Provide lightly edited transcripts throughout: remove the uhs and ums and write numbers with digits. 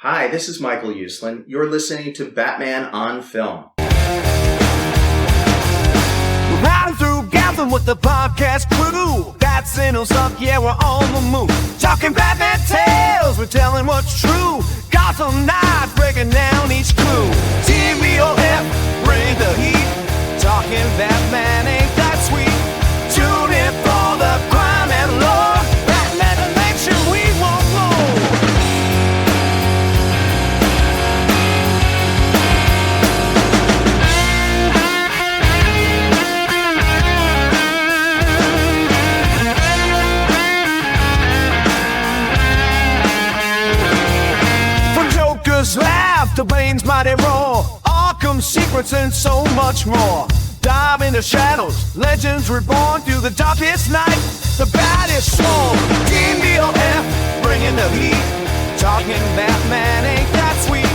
Hi, this is Michael Uslan. You're listening to Batman on Film. We're riding through Gotham with the podcast crew. That's in us up, yeah, we're on the move. Talking Batman tales, we're telling what's true. Gotham Knights breaking down each clue. TBOF, bring the heat. Talking Batman ain't that sweet. Tune in for the crime and lore. Batman nation, we want more. Laugh, the Bane's mighty roar, Arkham secrets and so much more. Dive into shadows, legends reborn through the darkest night. The baddest swarm, TNAB, bringing the heat. Talking Batman ain't that sweet.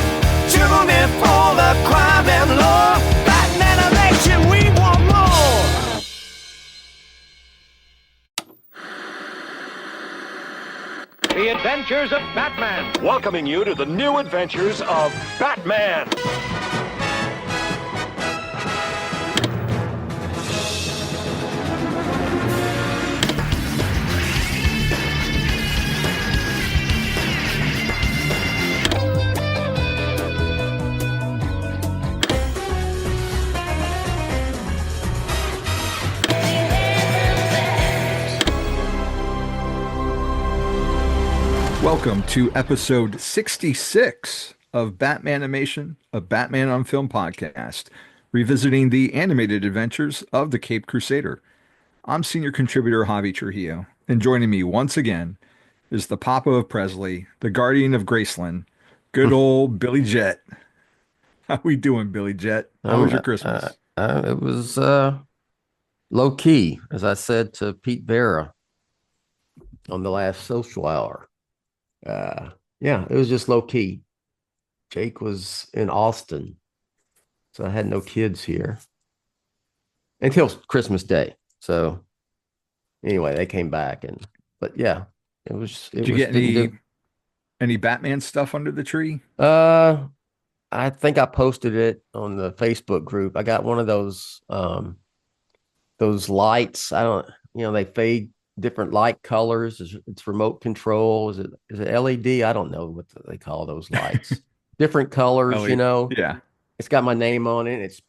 Tune in for the crime and lore. Batman nation, we want more. The Adventures of Batman, welcoming you to the new adventures of Batman. Welcome to episode 66 of Batmanimation, a Batman on Film podcast, revisiting the animated adventures of the Caped Crusader. I'm senior contributor Javi Trujillo, and joining me once again is the Papa of Presley, the Guardian of Graceland, good old Billy Jett. How we doing, Billy Jett? How was your Christmas? It was low key, as I said to Pete Vera on the last social hour. Yeah, it was just low key. Jake was in Austin, so I had no kids here until Christmas Day. So anyway, they came back, but yeah, it was. Did you get any Batman stuff under the tree? I think I posted it on the Facebook group. I got one of those lights. They fade different light colors. It's remote control. Is it LED? I don't know what they call those lights. Different colors, LED. Yeah. It's got my name on it. It's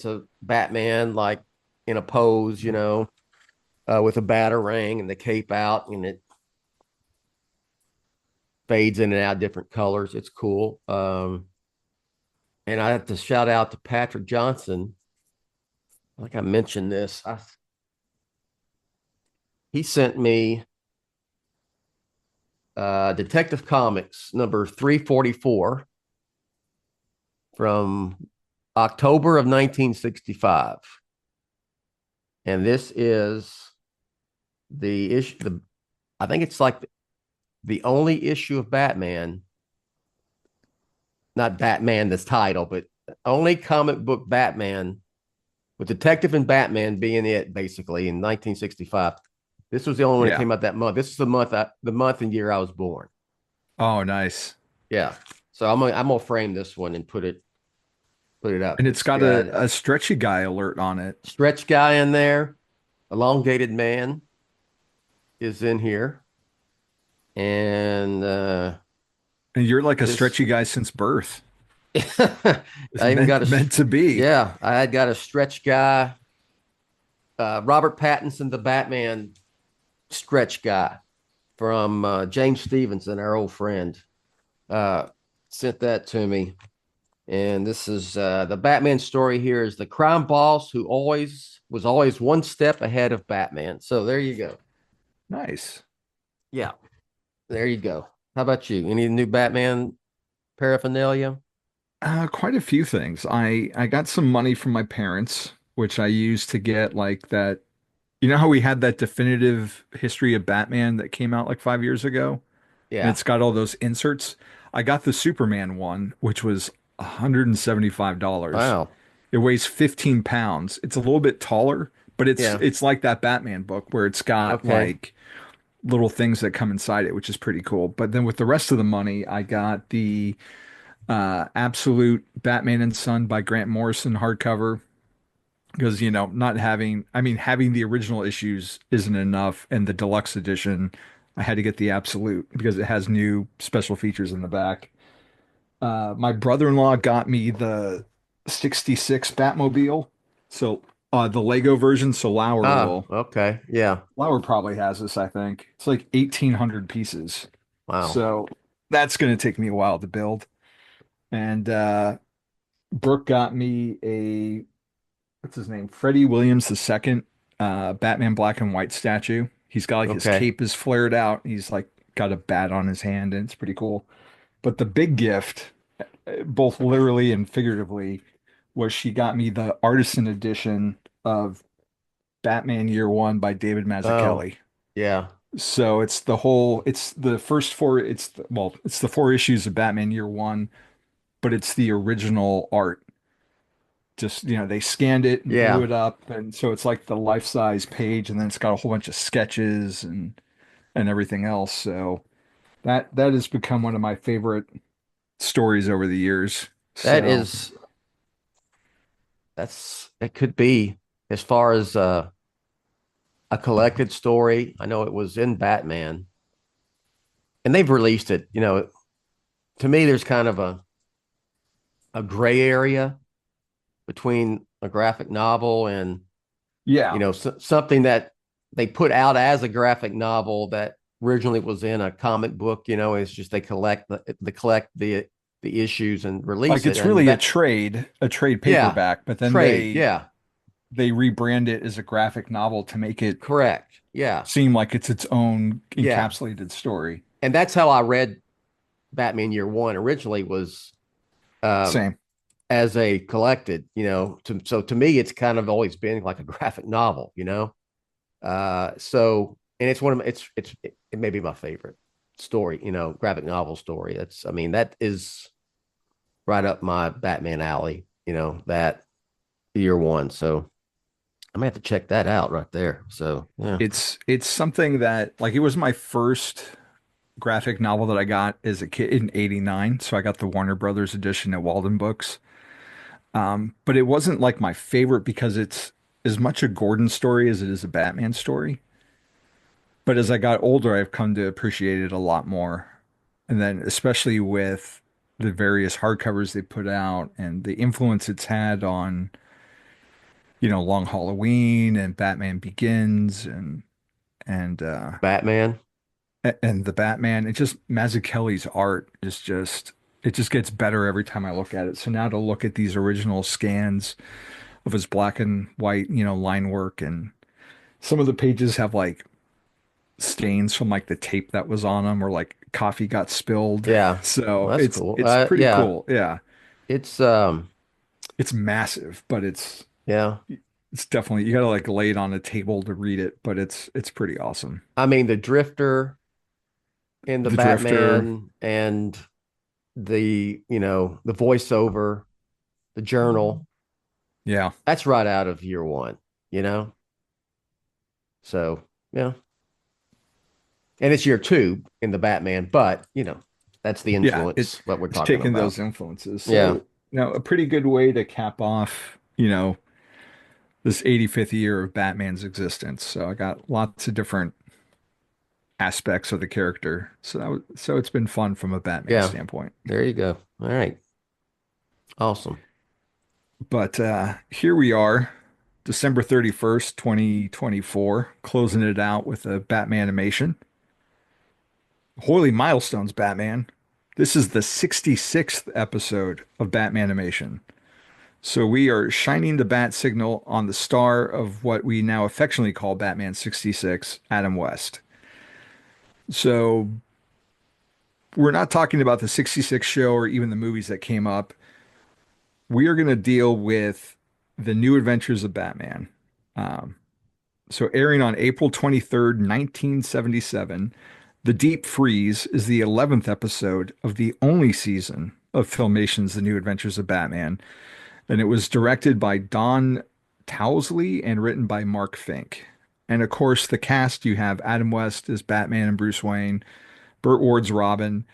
a Batman like in a pose, with a batarang and the cape out, and it fades in and out different colors. It's cool. And I have to shout out to Patrick Johnson. Like I mentioned this, he sent me Detective Comics number 344 from October of 1965. And this is the issue. I think it's like the only issue of Batman, not Batman, this title, but only comic book Batman with Detective and Batman being it, basically, in 1965. This was the only one that came out that month. This is the month and year I was born. Oh, nice. Yeah. So I'm gonna frame this one and put it up. And it's got a stretchy guy alert on it. Stretch guy in there. Elongated man is in here. And you're like a stretchy guy since birth. I even got meant to be. Yeah, I had got a stretch guy. Robert Pattinson, the Batman stretch guy from James Stevenson, our old friend, sent that to me. And this is the Batman story here is the crime boss who was always one step ahead of Batman. So there you go. Nice. Yeah, there you go. How about you? Any new Batman paraphernalia? Quite a few things. I got some money from my parents, which I used to get like that. You know how we had that definitive history of Batman that came out like 5 years ago? Yeah. And it's got all those inserts. I got the Superman one, which was $175. Wow. It weighs 15 pounds. It's a little bit taller, but it's like that Batman book where it's got like little things that come inside it, which is pretty cool. But then with the rest of the money, I got the Absolute Batman and Son by Grant Morrison hardcover because, not having, I mean, having the original issues isn't enough, and the deluxe edition, I had to get the Absolute because it has new special features in the back. My brother-in-law got me the 66 Batmobile. So the Lego version, so Ah, okay. Yeah. Lauer probably has this, I think. It's like 1,800 pieces. Wow. So that's going to take me a while to build. And Brooke got me a, what's his name? Freddie Williams II, Batman black and white statue. He's got like his Okay. cape is flared out. He's like got a bat on his hand, and it's pretty cool. But the big gift, both literally and figuratively, was she got me the artisan edition of Batman Year One by David Oh, Mazzucchelli. yeah. So it's the first four, it's the four issues of Batman Year One, but it's the original art. Just, they scanned it and blew Yeah. it up. And so it's like the life-size page, and then it's got a whole bunch of sketches and everything else. So that has become one of my favorite stories over the years. That So is it could be as far as a collected story. I know it was in Batman and they've released it. To me, there's kind of a gray area between a graphic novel and, yeah, something that they put out as a graphic novel that originally was in a comic book. It's just they collect the issues and like release it. it's And really that, a trade yeah, paperback, but then trade. Yeah, they rebrand it as a graphic novel to make it correct. Yeah, seem like it's its own yeah. encapsulated story. And that's how I read Batman Year One originally was um, Same. as a collected, so to me, it's kind of always been like a graphic novel. So, and it's one of my, it may be my favorite story, graphic novel story. That is right up my Batman alley, that Year One. So I might have to check that out right there. So, yeah. It's something that, like, it was my first graphic novel that I got as a kid in '89. So I got the Warner Brothers edition at Walden Books. But it wasn't like my favorite because it's as much a Gordon story as it is a Batman story. But as I got older, I've come to appreciate it a lot more. And then especially with the various hardcovers they put out and the influence it's had on, Long Halloween and Batman Begins and Batman. and the Batman. It just Mazzucchelli's art is just it just gets better every time I look at it. So now to look at these original scans of his black and white, line work, and some of the pages have like stains from like the tape that was on them, or like coffee got spilled. Yeah. So Well, that's it's cool. it's pretty Yeah. cool. Yeah. It's It's massive, but yeah. it's definitely, you gotta like lay it on a table to read it, but it's pretty awesome. The Drifter in the The Drifter, Batman and the voiceover, the journal, yeah. that's right out of Year One, you know? So, yeah. And it's Year Two in the Batman, but that's the Yeah, influence what we're it's talking taking about. those influences. Yeah. So, a pretty good way to cap off, this 85th year of Batman's existence. So I got lots of different aspects of the character. So it's been fun from a Batman Yeah. standpoint. There you go. All right. Awesome. But here we are, December 31st, 2024, closing it out with a Batman animation. Holy milestones, Batman. This is the 66th episode of Batman animation. So we are shining the bat signal on the star of what we now affectionately call Batman 66, Adam West. So we're not talking about the 66 show or even the movies that came up. We are going to deal with the new adventures of Batman. Um, so airing on April 23rd, 1977, The Deep Freeze is the 11th episode of the only season of Filmation's The New Adventures of Batman. And it was directed by Don Towsley and written by Mark Fink. And of course, the cast, you have Adam West as Batman and Bruce Wayne, Burt Ward's Robin,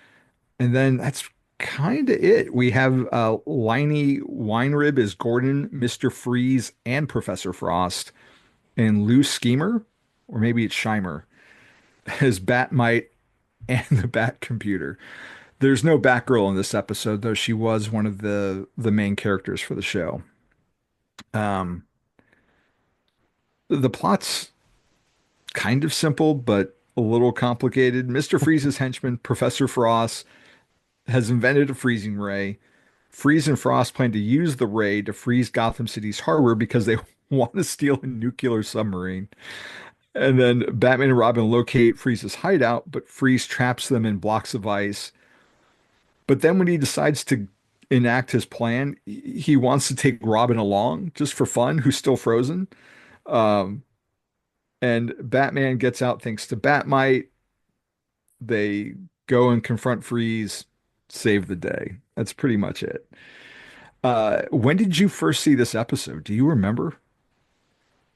and then that's kind of it. We have Liney Weinrib as Gordon, Mr. Freeze, and Professor Frost, and Lou Schemer, or maybe it's Scheimer, as Batmite and the Bat Computer. There's no Batgirl in this episode, though she was one of the main characters for the show. Um, the plot's kind of simple, but a little complicated. Mr. Freeze's henchman, Professor Frost, has invented a freezing ray. Freeze and Frost plan to use the ray to freeze Gotham City's harbor because they want to steal a nuclear submarine. And then Batman and Robin locate Freeze's hideout, but Freeze traps them in blocks of ice. But then when he decides to enact his plan, he wants to take Robin along just for fun, who's still frozen. Um, and Batman gets out thanks to Batmite. They go and confront Freeze, save the day. That's pretty much it. When did you first see this episode? Do you remember?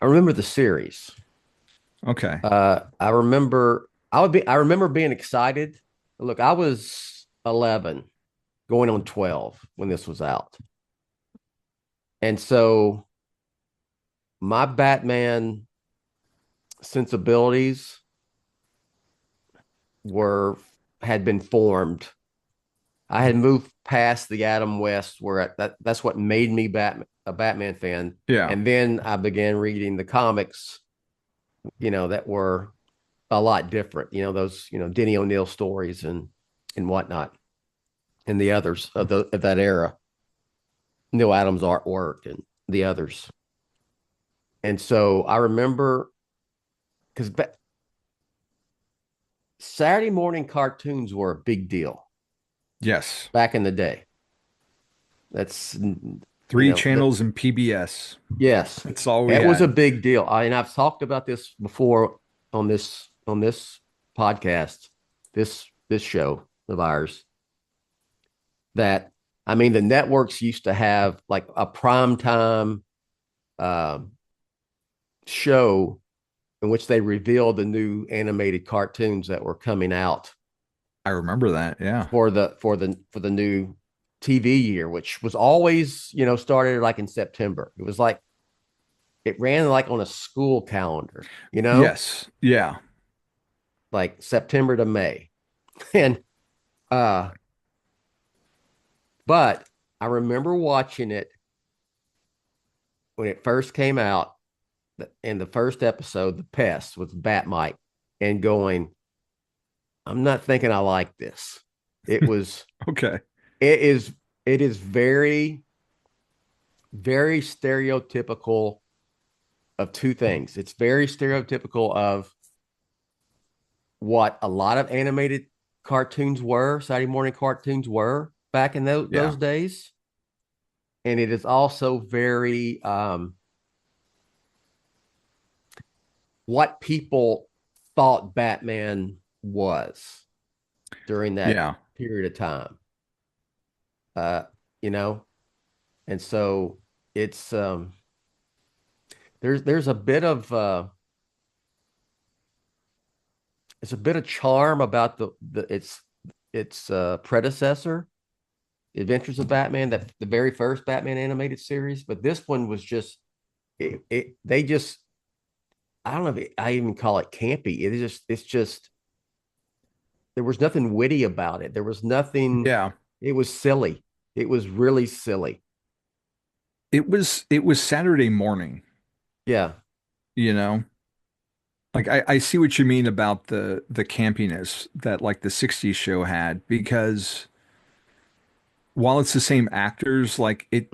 I remember the series. Okay. I remember being excited. Look, I was 11 going on 12 when this was out. And so my Batman sensibilities had been formed. I had moved past the Adam West where that's what made me a Batman fan. Yeah. And then I began reading the comics, that were a lot different, those, Denny O'Neil stories and whatnot, and the others of that era, Neil Adams artwork and the others. And so I remember because Saturday morning cartoons were a big deal. Yes. Back in the day. That's three channels and PBS. Yes. That's all we had. It was a big deal. And I've talked about this before on this podcast, this show of ours, that the networks used to have like a primetime show in which they revealed the new animated cartoons that were coming out. I remember that, yeah. For the new TV year, which was always, started like in September. It was like it ran like on a school calendar, Yes. Yeah. Like September to May. And but I remember watching it when it first came out in the first episode, The Pest with Batmite, and going, I'm not thinking I like this. It was okay. It is very, very stereotypical of two things. It's very stereotypical of what a lot of animated cartoons were, Saturday morning cartoons were back in those days. And it is also very what people thought Batman was during that period of time. And so it's there's a bit of it's a bit of charm about its predecessor, Adventures of Batman, that the very first Batman animated series. But this one was just they just, I don't know if I even call it campy. It's just there was nothing witty about it. There was nothing. Yeah. It was silly. It was really silly. It was Saturday morning. Yeah. Like I see what you mean about the campiness that like the 60s show had, because while it's the same actors, like it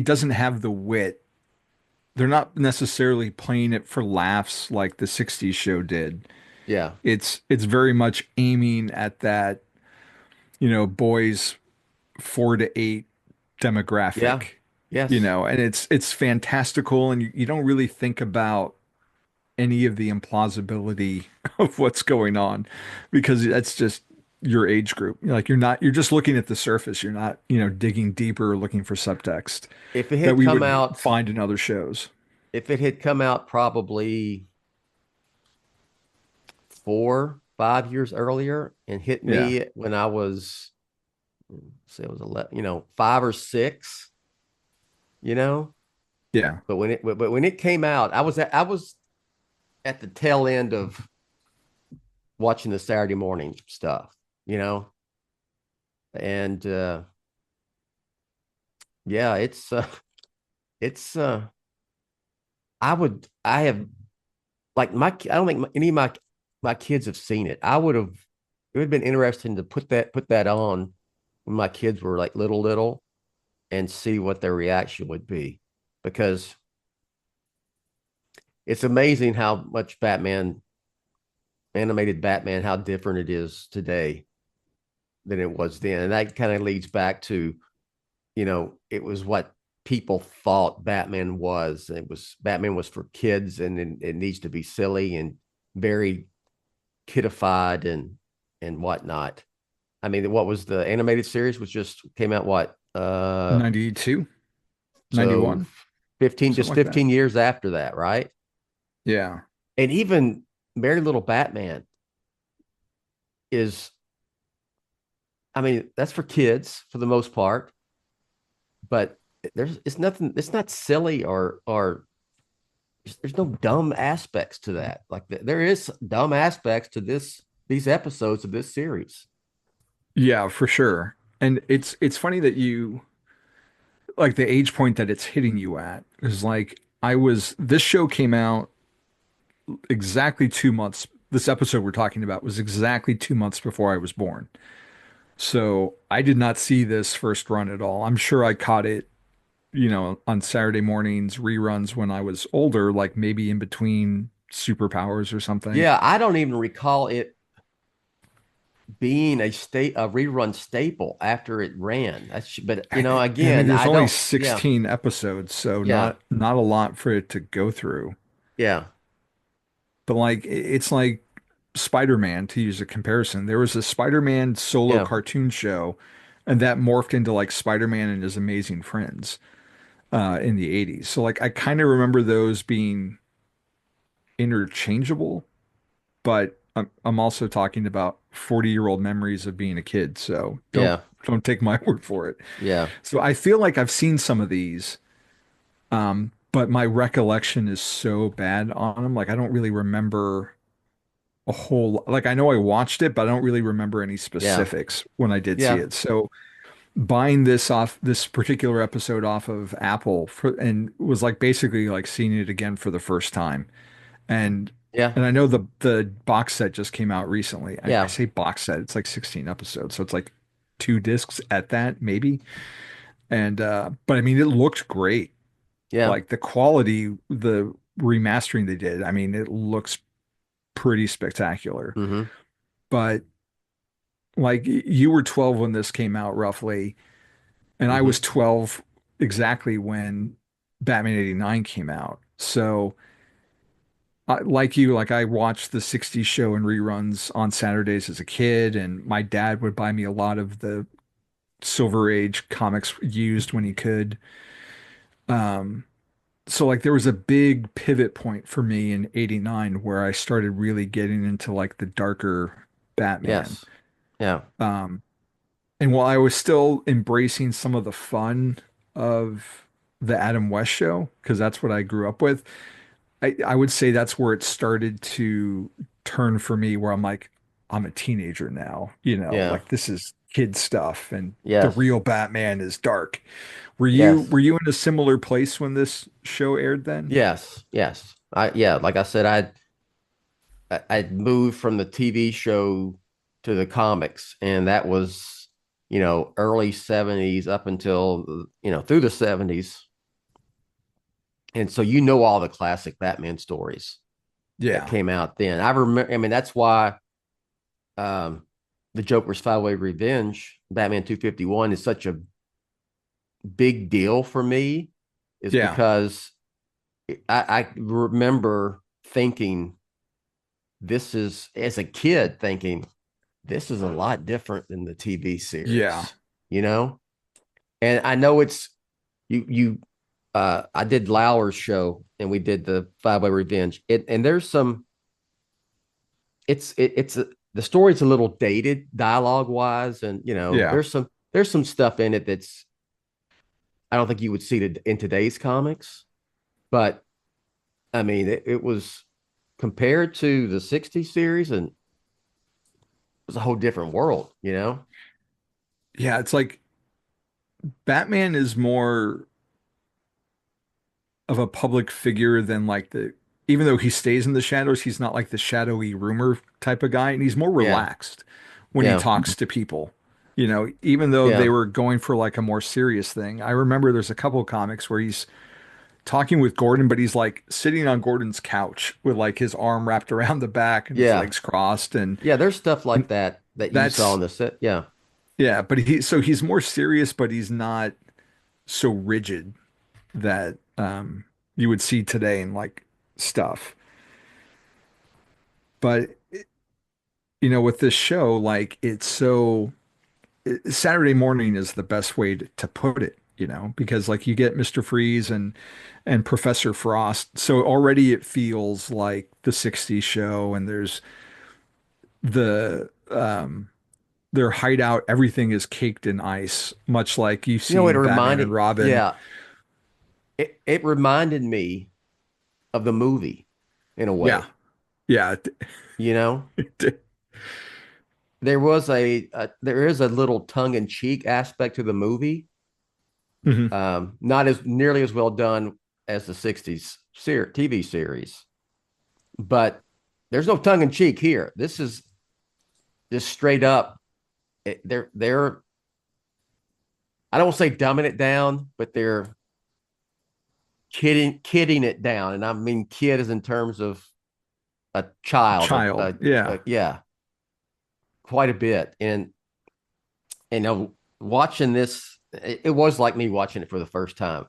doesn't have the wit. They're not necessarily playing it for laughs like the 60s show did. Yeah. It's very much aiming at that, boys 4 to 8 demographic. Yeah. Yes. And it's fantastical, and you don't really think about any of the implausibility of what's going on, because that's just your age group. Like you're just looking at the surface. You're not, digging deeper or looking for subtext If it that had we come would out, find in other shows. if it had come out probably 4, 5 years earlier and hit Yeah. me when I was, say it was 11, 5 or 6, you know, Yeah. but when it came out, I was at the tail end of watching the Saturday morning stuff, you know, and yeah, it's I have like I don't think any of my kids have seen it. It would have been interesting to put that on when my kids were like little and see what their reaction would be, because it's amazing how much animated Batman, how different it is today than it was then. And that kind of leads back to, it was what people thought Batman was. Batman was for kids, and it needs to be silly and very kidified and whatnot. I mean, what was the animated series was just came out what 92, so 91, 15 something just like that. 15 years after that, right? Yeah. And even Very Little Batman is, I mean, that's for kids for the most part, but it's not silly or there's no dumb aspects to that. Like there is dumb aspects to these episodes of this series. Yeah, for sure. And it's funny that you like the age point that it's hitting you at is like this show came out exactly 2 months. This episode we're talking about was exactly 2 months before I was born. So I did not see this first run at all. I'm sure I caught it, on Saturday mornings, reruns when I was older, like maybe in between superpowers or something. Yeah, I don't even recall it being a rerun staple after it ran. But I mean, again, there's I only don't. Yeah, 16 episodes, so yeah, not a lot for it to go through. yeah, But like it's like Spider-Man, to use a comparison. There was a Spider-Man solo yeah, cartoon show, and that morphed into like Spider-Man and His Amazing Friends in the 80s. So like I kind of remember those being interchangeable, but I'm also talking about 40-year-old memories of being a kid. So yeah, don't take my word for it. yeah, So I feel like I've seen some of these, but my recollection is so bad on them. Like I don't really remember like I know I watched it, but I don't really remember any yeah, specifics when I did see yeah, it. So buying this particular episode off of Apple and was like basically like seeing it again for the first time. And yeah, and I know the box set just came out recently. I yeah, say box set, it's like 16 episodes, so it's like 2 discs at that maybe. And but I mean it looked great. yeah. Like the quality, the remastering they did, I mean it looks pretty spectacular. Mm-hmm. But like you were 12 when this came out roughly, and I was Mm-hmm. 12 exactly when Batman 89 came out. So like you, like I watched the 60s show and reruns on Saturdays as a kid, and my dad would buy me a lot of the Silver Age comics used when he could. Um, so like there was a big pivot point for me in 89 where I started really getting into like the darker Batman. Yes. Yeah. Um, And while I was still embracing some of the fun of the Adam West show, because that's what I grew up with, I would say that's where it started to turn for me, where I'm like, I'm a teenager now, Yeah. like this is kid stuff, and the Yes. real Batman is dark. Were you Yes. were you in a similar place when this show aired then? Yes. Yes. Yeah, like I said, I'd moved from the TV show to the comics, and that was, early 70s up until, through the 70s. And so all the classic Batman stories that Yeah. came out then. I remember, I mean, that's why um the Joker's Five-Way Revenge, Batman 251, is such a big deal for me, is Yeah. because I remember thinking as a kid, thinking this is a lot different than the TV Yeah. series, you know? And I know it's you I did Lauer's show and we did the Five-Way Revenge. And there's some the story's a little dated dialogue wise, and Yeah. there's some stuff in it that's I don't think you would see it in today's comics, but I mean it was compared to the '60s series, and it was a whole different world. Yeah, it's like Batman is more of a public figure than like even though he stays in the shadows, he's not like the shadowy rumor type of guy, and he's more Yeah, relaxed when he yeah, talks to people. Even though they yeah, were going for like a more serious thing. I remember there's a couple of comics where he's talking with Gordon, but he's like sitting on Gordon's couch with like his arm wrapped around the back and his yeah, legs crossed, and yeah. There's stuff like that you saw that's in the set. Yeah, yeah, but he's more serious, but he's not so rigid that you would see today in like stuff. But with this show, like Saturday morning is the best way to put it, because like you get Mr. Freeze and Professor Frost. So already it feels like the 60s show, and there's the their hideout, everything is caked in ice, much like you see it in Batman and reminded. Robin. Yeah, it reminded me of the movie in a Yeah. way. Yeah. You know, there is a little tongue in cheek aspect to the movie. Mhm. Not as nearly as well done as the '60s TV series, but there's no tongue in cheek here. This is just straight up. They're I don't want to say dumbing it down, but they're kidding it down, and I mean kid is in terms of a child, Child. Yeah. yeah, quite a bit. And watching this, it was like me watching it for the first time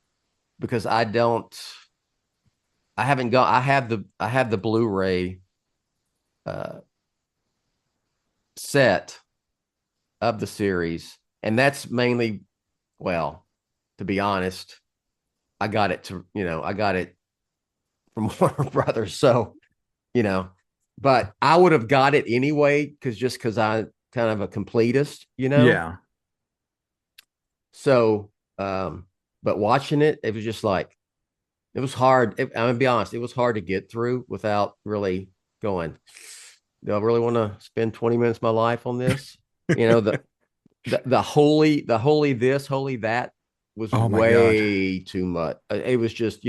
because I haven't gone. I have the Blu-ray uh, set of the series, and that's mainly, well, to be honest, I got it from Warner Brothers, so you know, but I would have got it anyway because I kind of a completist. Yeah. So, but watching it, it was just like it was hard. I'm gonna be honest, it was hard to get through without really going. Do I really want to spend 20 minutes of my life on this? The holy this, holy that was Oh my God. way too much. It was just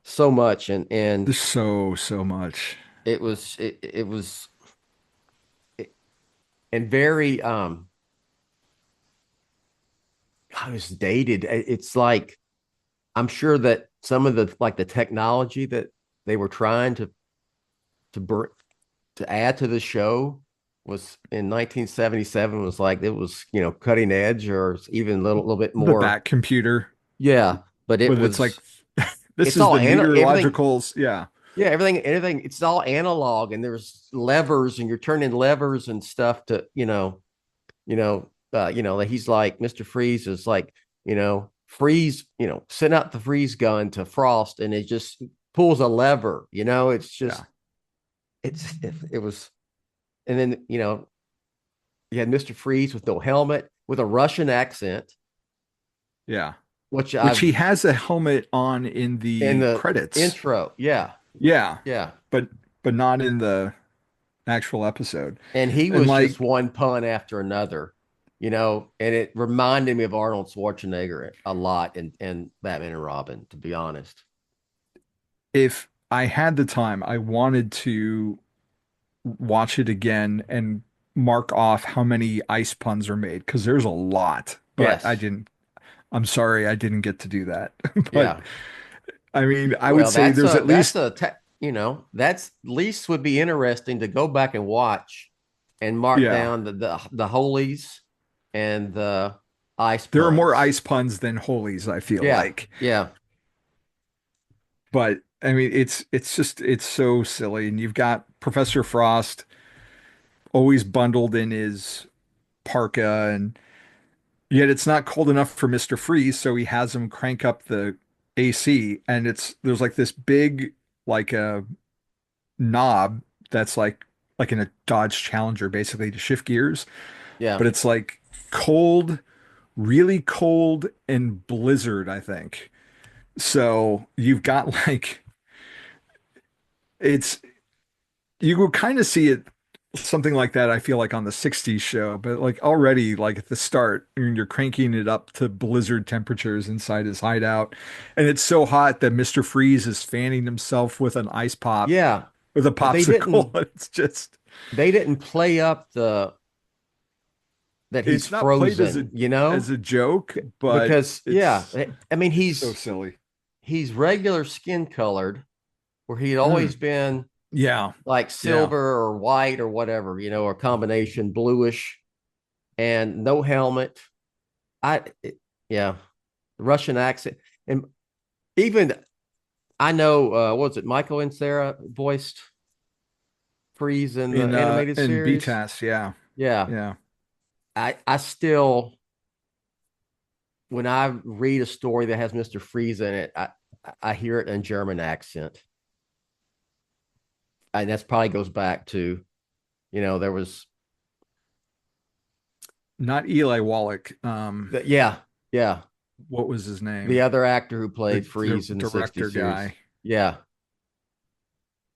so much, and There's so much. it was and very I was dated. It's like I'm sure that some of the technology that they were trying to to add to the show was in 1977 was like it was cutting edge or even a little bit The more. back computer, Yeah, but it but it's like was this it's is all the everything. meteorologicals. Yeah. Yeah, everything. It's all analog, and there's levers, and you're turning levers and stuff to that he's like Mr. Freeze is like freeze, send out the freeze gun to Frost, and it just pulls a lever. It's just Yeah. it was, and then you had Mr. Freeze with no helmet with a Russian accent, Yeah. which Which he I've has a helmet on in in the the credits. intro. Yeah, Yeah. yeah. But not in the actual episode. And he And was just like one pun after another, and it reminded me of Arnold Schwarzenegger a lot in Batman and Robin, to be honest. if I had the time, I wanted to watch it again and mark off how many ice puns are made because there's a lot, but I Yes. didn't. I'm sorry, I didn't get to do that. But Yeah. I mean, I would Well, say there's at that's least, a that's least would be interesting to go back and watch and mark yeah, down the holies and the ice there are more puns. ice puns than holies, I feel Yeah. like. Yeah. But I mean, it's so silly. And you've got Professor Frost always bundled in his parka, and yet it's not cold enough for Mr. Freeze, so he has him crank up the AC, and there's like this big like a knob that's like in a Dodge Challenger basically to shift gears, Yeah. but it's like cold, really cold and blizzard, I think. So you've got like it's you will kind of see it something like that, I feel like on the 60s show, but like already like at the start, when you're cranking it up to blizzard temperatures inside his hideout, and it's so hot that Mr. Freeze is fanning himself with an ice pop Yeah. with a But popsicle. It's just they didn't play up that he's it's not played frozen, as a joke, but because yeah, it's I mean so silly. he's regular skin colored where he'd Mm, always been yeah, like yeah. silver or white or whatever, or combination bluish and no helmet. Yeah, Russian accent. And even I know, what was it? Michael and Sarah voiced Freeze in the animated In series. BTAS, yeah, Yeah. yeah. I still, when I read a story that has Mr. Freeze in it, I hear it in German accent. And that's probably goes back to, there was, Not Eli Wallach. yeah, yeah. What was his The name? other actor who The played Freeze in the 60 director series. guy. Yeah.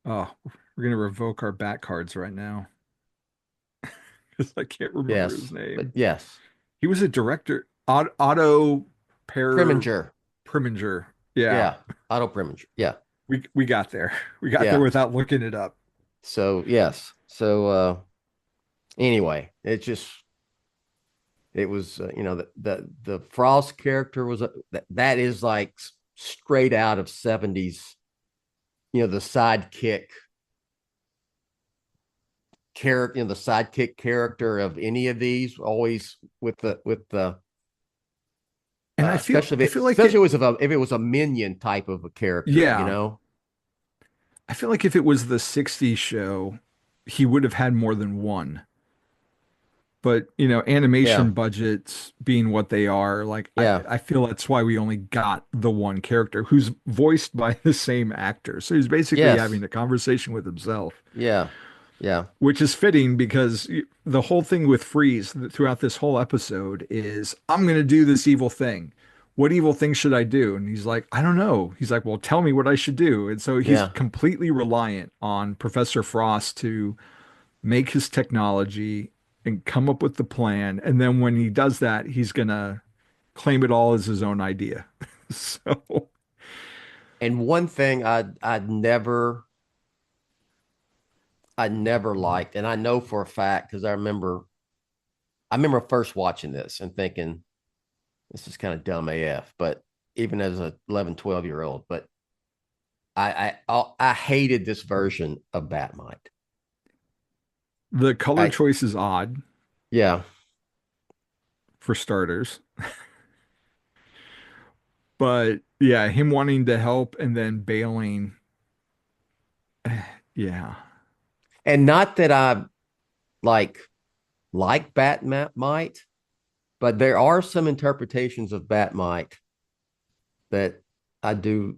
Oh, we're gonna revoke our bat cards right now because I can't remember his Yes. But name. yes. He was a director. Otto Per Preminger. Preminger. Yeah, Yeah. Otto Preminger. Yeah. we got there. We got there Yeah. without looking it up. So yes. So anyway, it was the Frost character was that is like straight out of 70s, the sidekick character, the sidekick character of any of these, always with the And especially I feel like especially if it was a minion type of a character, yeah, I feel like if it was the 60s show, he would have had more than one. But, Yeah. animation budgets being what they are, like Yeah. I feel that's why we only got the one character who's voiced by the same actor. So he's basically Yes. having a conversation with himself, Yeah. Yeah. which is fitting because the whole thing with Freeze throughout this whole episode is I'm going to do this evil thing. What evil thing should I do? And he's like, I don't know. He's like, well, tell me what I should do. And so he's Yeah. completely reliant on Professor Frost to make his technology and come up with the plan. And then when he does that, he's gonna claim it all as his own idea. So And one thing I never liked, and I know for a fact because I remember first watching this and thinking this is kind of dumb AF, but even as a 11, 12-year-old, but I hated this version of Batmite. the color I choice is odd Yeah, for starters. But yeah, him wanting to help and then bailing. Yeah. and not that I like Batmite, but there are some interpretations of Batmite that I do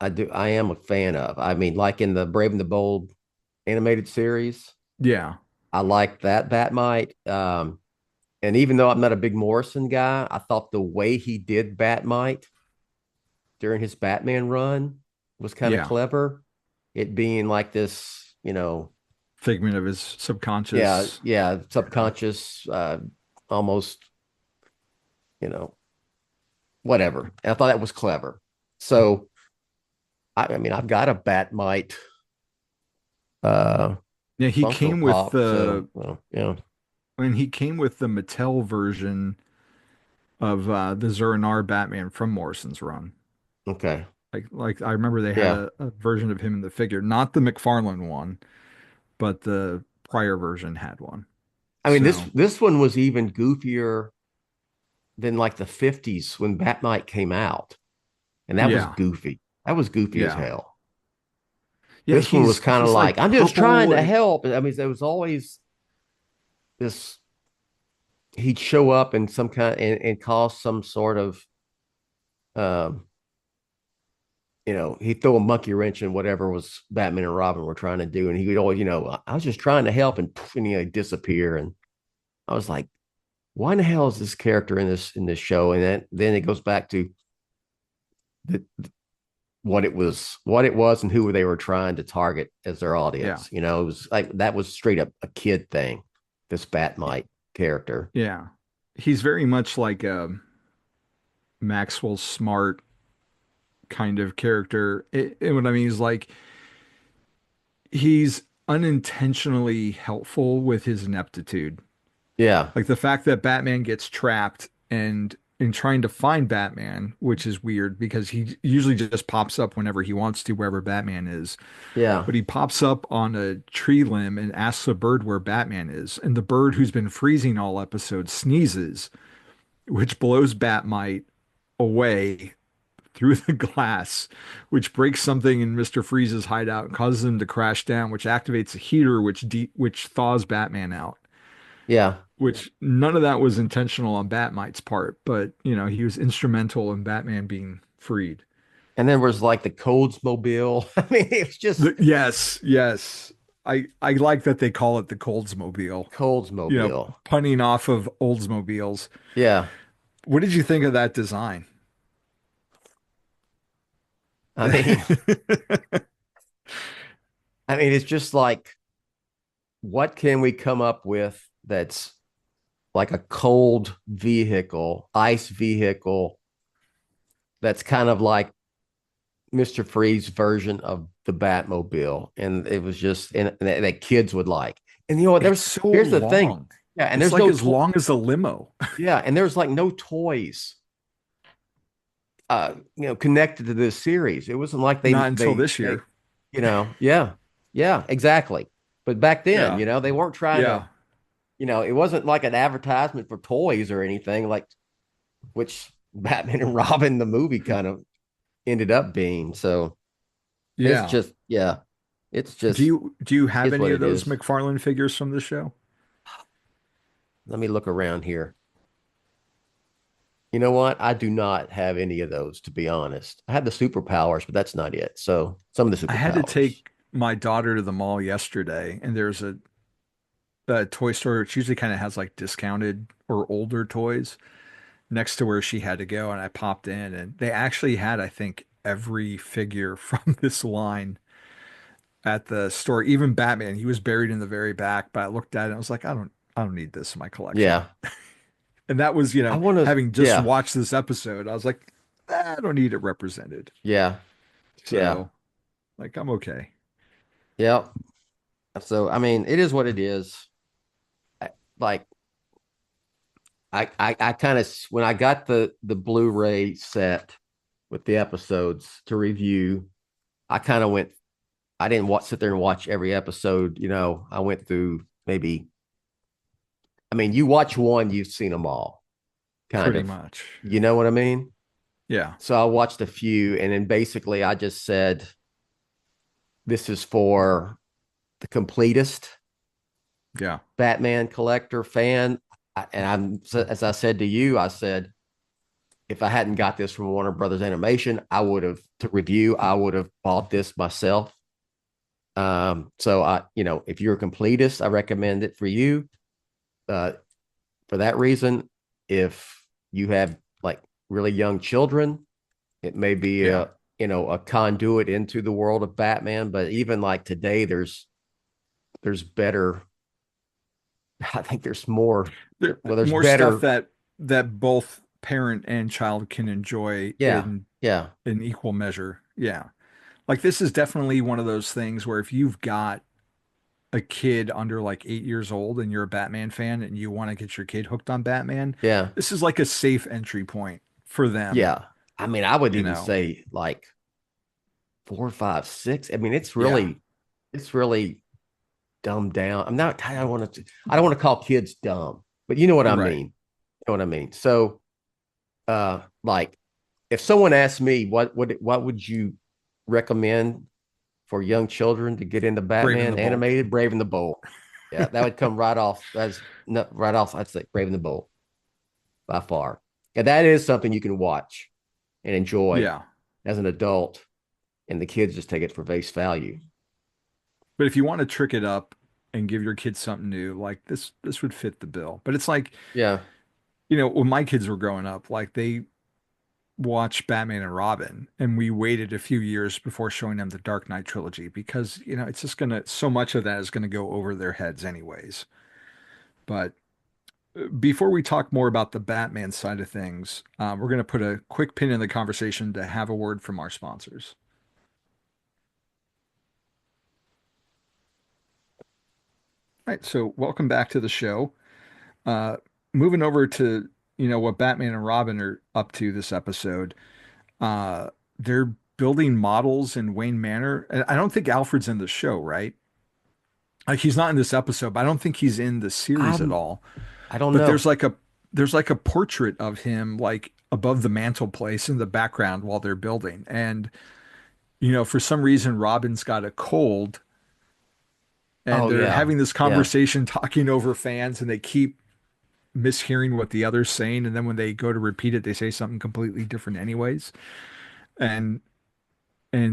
I am a fan of. I mean, like in the Brave and the Bold animated series, Yeah. I like that Batmite. And even though I'm not a big Morrison guy, I thought the way he did Batmite during his Batman run was kind of Yeah. clever. It being like this, Figment of his yeah, subconscious. yeah, subconscious, almost, you know, whatever. And I thought that was clever. So, I mean, I've got a Batmite uh Yeah, he Funko came with Pop. So, well, yeah, when he came with the Mattel version of the Zur-En-Arrh Batman from Morrison's run. okay, Like I remember they had yeah. a version of him in the figure, not the McFarlane one, but the prior version had one. I mean, this So this one was even goofier than like the 50s when Batmite came out, and that was yeah, goofy. That was goofy as yeah, hell. yeah. This one was kind of He's like, like I'm just trying purple to and help. I mean, there was always this. He'd show up in some kind and cause some sort of um, he'd throw a monkey wrench in whatever was Batman and Robin were trying to do. And he would always, I was just trying to help, and he'd disappear. And I was like, why in the hell is this character in this show? And then it goes back to the what it was and who they were trying to target as their audience. It was like that was straight up a kid thing, this Batmite character. Yeah. He's very much like a Maxwell Smart kind of character. And what I mean is like he's unintentionally helpful with his ineptitude. Yeah. Like the fact that Batman gets trapped and in trying to find Batman, which is weird because he usually just pops up whenever he wants to, wherever Batman is. Yeah. But he pops up on a tree limb and asks a bird where Batman is. And the bird, who's been freezing all episode, sneezes, which blows Batmite away through the glass, which breaks something in Mr. Freeze's hideout and causes him to crash down, which activates a heater, which thaws Batman out. Yeah. Which none of that was intentional on Batmite's part, but he was instrumental in Batman being freed. And then was like the Coldsmobile. I mean, it's just yes. I like that they call it the Coldsmobile. Coldsmobile. Punning off of Oldsmobiles. Yeah. What did you think of that design? I mean, it's just like, what can we come up with that's like a cold vehicle, ice vehicle, that's kind of like Mr. Freeze's version of the Batmobile? And it was just that kids would like. And here's the thing. Yeah, and it's there's like as long as a limo. Yeah, and there's like no toys connected to this series. It wasn't like not until this year. Yeah, exactly. But back then, they weren't trying to, it wasn't like an advertisement for toys or anything, like which Batman and Robin, the movie, kind of ended up being. So it's just, it's just. Do you have any of those McFarlane figures from the show? Let me look around here. You know what? I do not have any of those, to be honest. I had the superpowers, but that's not it. So some of the superpowers. I had to take my daughter to the mall yesterday, and there's a toy store which usually kind of has like discounted or older toys next to where she had to go, and I popped in, and they actually had, I think, every figure from this line at the store. Even Batman, he was buried in the very back, but I looked at it and I was like, I don't need this in my collection. Yeah. And that was, having just watched this episode, I was like, I don't need it represented. Yeah. So, like, I'm okay. Yeah. So, I mean, it is what it is. I kind of, when I got the Blu-ray set with the episodes to review, I kind of went, I didn't sit there and watch every episode. I went through maybe, you watch one, you've seen them all. Pretty much. You know what I mean? Yeah. So I watched a few, and then basically I just said, this is for the completist Batman collector fan. As I said to you, I said, if I hadn't got this from Warner Brothers Animation, I would have bought this myself. So if you're a completist, I recommend it for you. For that reason, if you have like really young children, it may be a conduit into the world of Batman. But even like today, there's better. I think there's more. There's more better stuff that both parent and child can enjoy in equal measure. Yeah. Like this is definitely one of those things where if you've got a kid under like 8 years old and you're a Batman fan and you want to get your kid hooked on Batman, this is like a safe entry point for them. Yeah. I would even say like 4, 5, 6. It's really dumbed down. I don't want to call kids dumb, but you know what I mean. You know what I mean? So, like if someone asked me, what would you recommend for young children to get into Batman animated? Brave and the Bold. Yeah, that would come right off. I'd say Brave and the Bold by far. Yeah, that is something you can watch and enjoy as an adult. and the kids just take it for face value. But if you want to trick it up and give your kids something new, like this would fit the bill. But it's like, Yeah. when my kids were growing up, like they watched Batman and Robin, and we waited a few years before showing them the Dark Knight trilogy because, it's just so much of that is gonna go over their heads anyways. But before we talk more about the Batman side of things, we're gonna put a quick pin in the conversation to have a word from our sponsors. All right, so welcome back to the show. Uh, Moving over to, what Batman and Robin are up to this episode. They're building models in Wayne Manor. And I don't think Alfred's in the show, right? Like he's not in this episode, but I don't think he's in the series at all. I don't But know. there's like a portrait of him like above the mantelpiece in the background while they're building. And, for some reason Robin's got a cold and Oh they're yeah. having this Yeah. conversation talking over fans and they keep mishearing what the other's saying, and then when they go to repeat it, they say something completely different anyways. And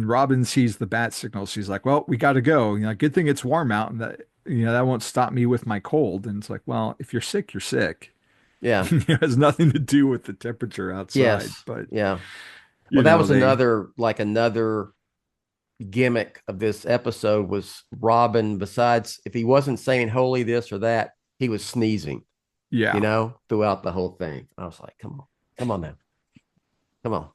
Robin sees the bat signal. She's like, "Well, we got to go. Good thing it's warm out, and that won't stop me with my cold." And it's like, well, if you're sick, you're sick. Yeah. It has nothing to do with the temperature outside. Yes. But Yeah. Well, that was they, another gimmick of this episode was Robin, besides if he wasn't saying holy this or that, he was sneezing, yeah. throughout the whole thing. I was like, come on now. Come on.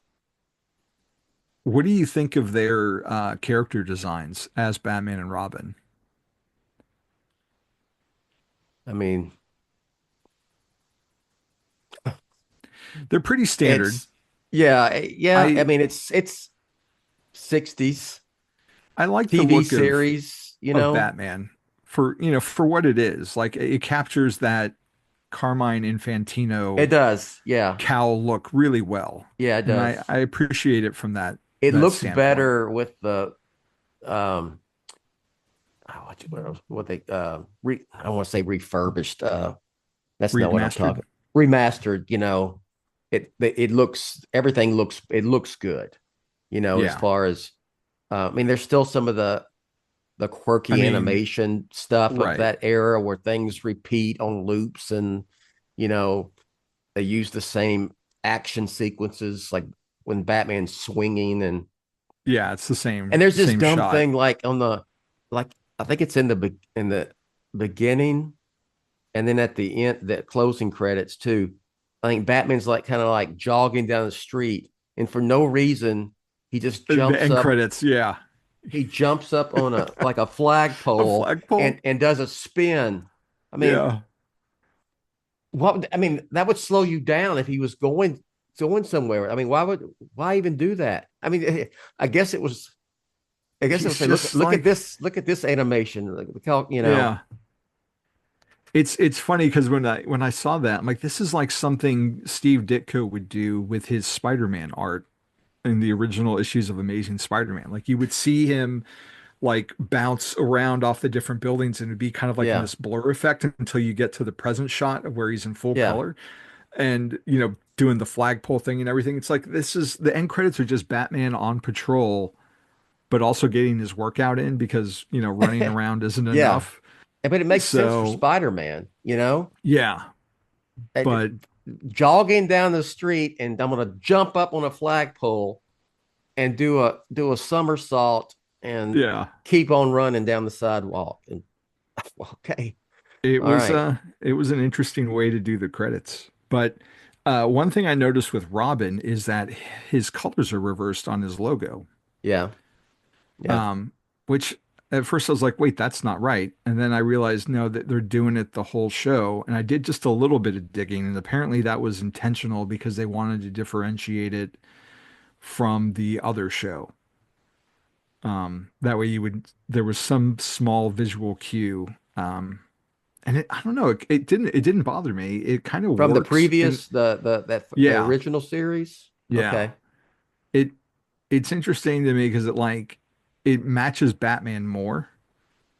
What do you think of their character designs as Batman and Robin? I mean, They're pretty standard. yeah. I I mean, it's 60s I like the TV look series, of Batman for what it is. Like it captures that Carmine It Infantino does. Yeah. cowl look really well. Yeah, it And does. I appreciate it from It that looks standpoint. better with the um what they I don't want to say refurbished. That's not what I'm Remastered. talking. Remastered, it looks everything looks good, as Yeah. far as I mean, there's still some of the I quirky mean, animation stuff of right. that era where things repeat on loops and you know they use the same action sequences like when Batman's swinging Yeah, it's the and there's this same dumb shot. thing like on the like I think it's in the beginning and then at the end the closing credits too. I think Batman's like kind of like jogging down the street and for no reason he just The jumps end up. credits, yeah. He jumps up on a like a A flagpole flagpole. and does a spin. I mean, Yeah. that would slow you down if he was going somewhere. I mean, why even do that? I mean, I guess it was I guess it He's was just look at this animation. Look how, yeah. It's funny because when I saw that, I'm like, this is like something Steve Ditko would do with his Spider-Man art in the original issues of Amazing Spider-Man. Like you would see him like bounce around off the different buildings and it'd be kind of like in yeah, this blur effect until you get to the present shot of where he's in full yeah, color and doing the flagpole thing and everything. It's like this is the end credits are just Batman on patrol, but also getting his workout in because running around isn't yeah. enough. But it makes sense for So Spider-Man, yeah, And but jogging down the street, and I'm gonna jump up on a flagpole and do a somersault and yeah, keep on running down the sidewalk. And okay, it all was right, it was an interesting way to do the credits. But one thing I noticed with Robin is that his colors are reversed on his logo. yeah, yeah, Um, which at first I was like, wait, that's not right. And then I realized no, that they're doing it the whole show. And I did just a little bit of digging, and apparently that was intentional because they wanted to differentiate it from the other show. That way there was some small visual cue. And I don't know, it didn't bother me. It kind of from the works. And previous the yeah, original series. yeah. Okay, It it's interesting to me because it matches Batman more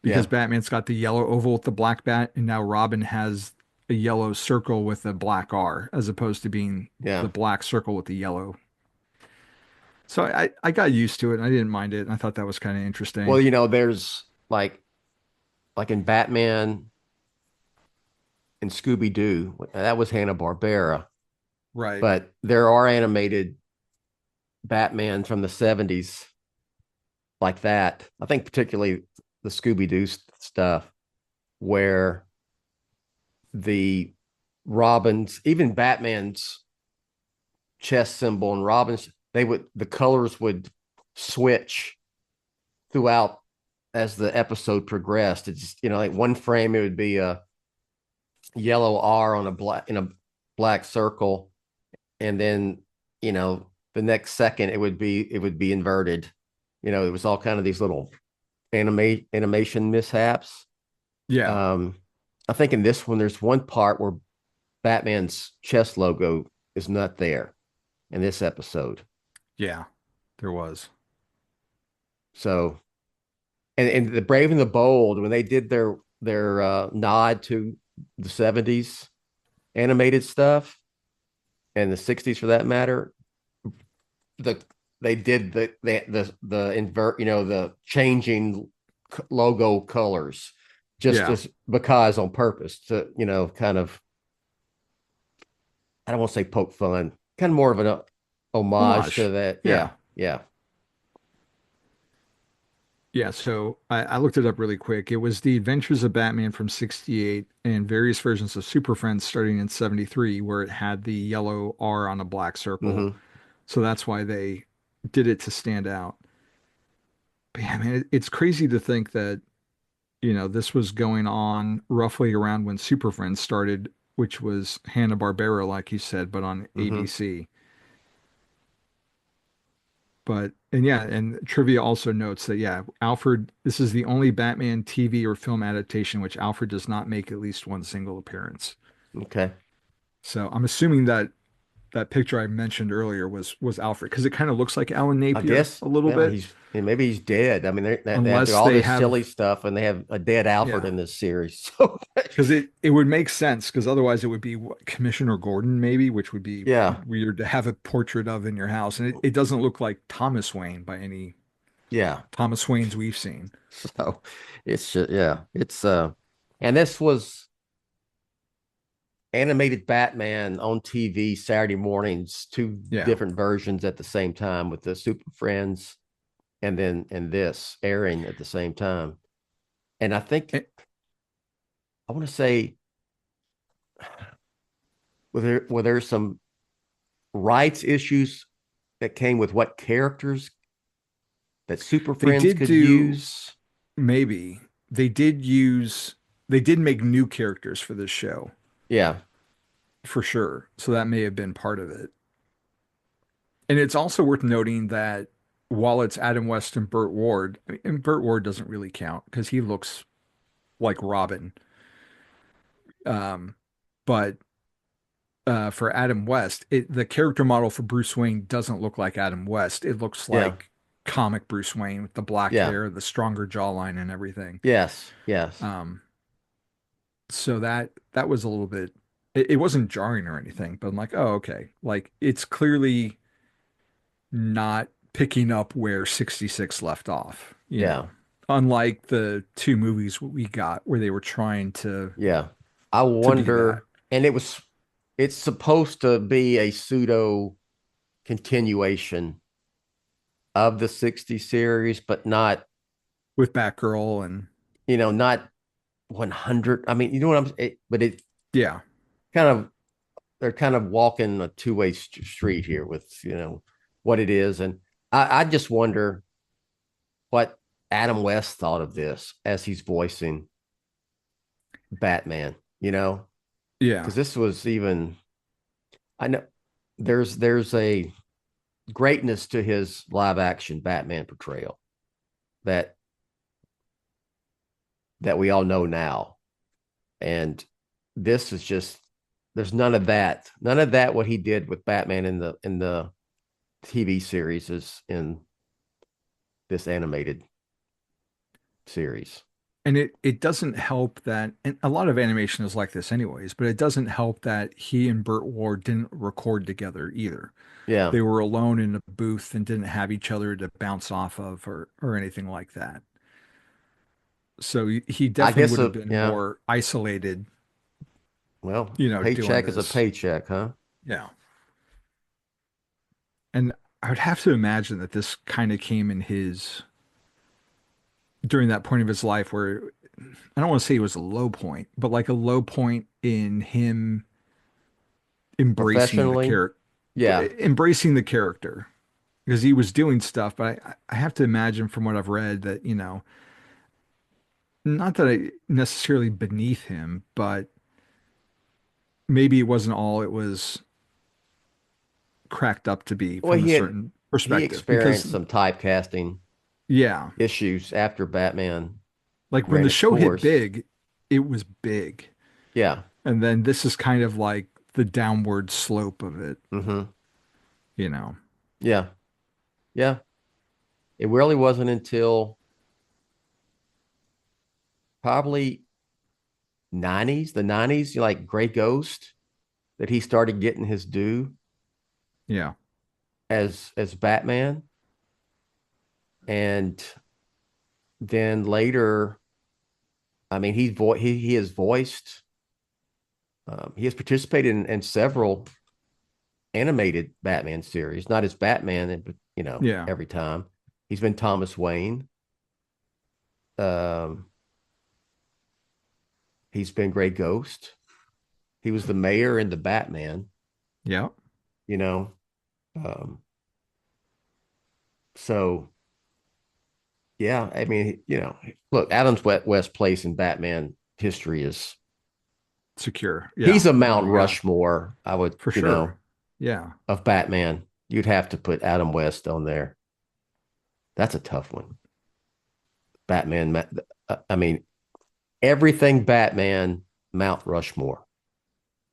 because yeah, Batman's got the yellow oval with the black bat, and now Robin has a yellow circle with a black R, as opposed to being yeah. the black circle with the yellow. So I got used to it and I didn't mind it. And I thought that was kind of Well, interesting. you know, there's like in Batman and Scooby Doo, that was Hanna-Barbera, Right. but there are animated Batman from the 70s like that. I think particularly the Scooby Doo stuff where the Robins, even Batman's chest symbol and Robin's, the colors would switch throughout as the episode progressed. It's, you know, like one frame it would be a yellow R on a black circle, and then, you know, the next second it would be inverted. You know, it was all kind of these little animation mishaps. Yeah. Um, I think in this one, there's one part where Batman's chest logo is not there in this episode. Yeah. There was. So, and the Brave and the Bold, when they did their nod to the 70s animated stuff and the 60s for that matter, the they did the invert, you know, the changing logo colors just Yeah. as because on purpose to, you know, kind of, I don't want to say poke fun, kind of more of an homage to Homage. that. Yeah. Yeah, yeah. Yeah. So I looked it up really quick. It was The Adventures of Batman from 68 and various versions of Super Friends starting in 73, where it had the yellow R on a black circle. Mm-hmm. So that's why they did it to stand out. But yeah, man, it's crazy to think that, this was going on roughly around when Super Friends started, which was Hanna-Barbera, like you said, but on Mm-hmm. ABC. But, and yeah, and trivia also notes that, yeah, Alfred, this is the only Batman TV or film adaptation which Alfred does not make at least one single appearance. Okay. So I'm assuming that that picture I mentioned earlier was Alfred because it kind of looks like Alan I Napier guess, a little yeah, bit, maybe he's dead. I mean, they have unless all they this have, silly stuff, and they have a dead Alfred yeah, in this series. So, because it would make sense because otherwise it would be Commissioner Gordon maybe, which would be yeah, weird to have a portrait of in your house, and it doesn't look like Thomas Wayne by any yeah. Thomas Waynes we've seen. So it's just, yeah, it's and this was animated Batman on TV Saturday mornings, two Yeah, different versions at the same time with the Super Friends and this airing at the same time. And I think and, I want to say were there some rights issues that came with what characters that Super they Friends did could do use. maybe they did make new characters for this show Yeah, for sure, so that may have been part of it. And it's also worth noting that while it's Adam West and Burt Ward, and Burt Ward doesn't really count because he looks like Robin. Um, but for Adam West, the character model for Bruce Wayne doesn't look like Adam West. It looks yeah, like comic Bruce Wayne with the black yeah, hair, the stronger jawline, and everything. yes, yes, Um, so that was a little bit. It wasn't jarring or anything, but I'm like, oh, okay. Like it's clearly not picking up where 66 left off, yeah, unlike the two movies we got where they were trying yeah. I to be that. wonder, and it's supposed to be a pseudo continuation of the 60 series, but not, With Batgirl and not 100. I mean, you know what but it yeah. kind of, they're kind of walking a two-way street here with, what it is. And I just wonder what Adam West thought of this as he's voicing Batman, Yeah. because this was even, I know there's a greatness to his live action Batman portrayal that we all know now. And this is just, there's none of that. None of that what he did with Batman in the TV series is in this animated series. And it doesn't help that, and a lot of animation is like this anyways, but it doesn't help that he and Burt Ward didn't record together either. Yeah. They were alone in a booth and didn't have each other to bounce off of or anything like that. So he I definitely guess, would have been yeah. more isolated, Well, doing paycheck is a this. paycheck, huh? Yeah. And I would have to imagine that this kind of came in his during that point of his life where I don't want to say it was a low point, but like a low point in him embracing the Professionally, character, yeah. embracing the character because he was doing stuff. But I have to imagine from what I've read that, not that I necessarily beneath him, but maybe it wasn't all it was cracked up to be Well, from a certain he perspective. Because, experienced some typecasting yeah, issues after Batman like when ran the its show hit course. big, it was big. Yeah. And then this is kind of like the downward slope of it, Hmm. you know. Yeah. Yeah. It really wasn't until probably the 90s, like Gray Ghost, that he started getting his due Yeah. as Batman. And then later, I mean, he has voiced, he has participated in several animated Batman series, not as Batman, but Yeah. every time he's been Thomas Wayne. Um, he's been Gray Ghost. He was the mayor in the Batman. Yeah. You know, um, so yeah, I mean, look, Adam's West Place in Batman history is Secure. Yeah. he's a Oh Mount my God. Rushmore. I would, For sure. Yeah. of Batman. You'd have to put Adam West on there. That's a tough one. Batman. I mean, everything Batman, Mount Rushmore,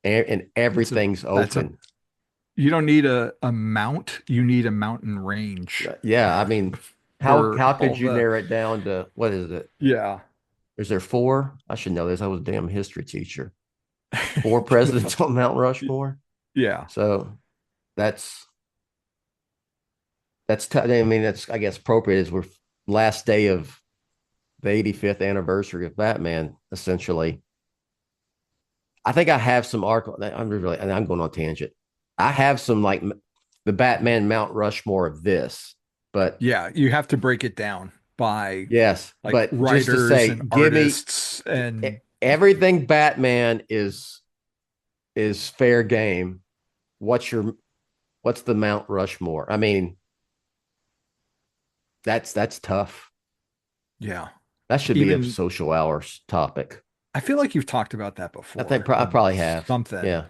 and everything's That's a open. you don't need a mount, you need a mountain range Yeah, I mean, how for how all could you the narrow it down to what is it? yeah. Is there four? I should know this. I was a damn history teacher. Four presidents on Mount Rushmore. Yeah. So that's I mean, that's I guess appropriate as we're last day of the 85th anniversary of Batman, essentially. I think I have some article. I'm going on tangent. I have some like the Batman Mount Rushmore of this, but Yeah, you have to break it down by yes, like but just to writers say, and give me artists and everything Batman is fair game. What's the Mount Rushmore? I mean, that's tough. yeah. That should be a Even social hours topic. I feel like you've talked about that I think before I on probably have. something Yeah.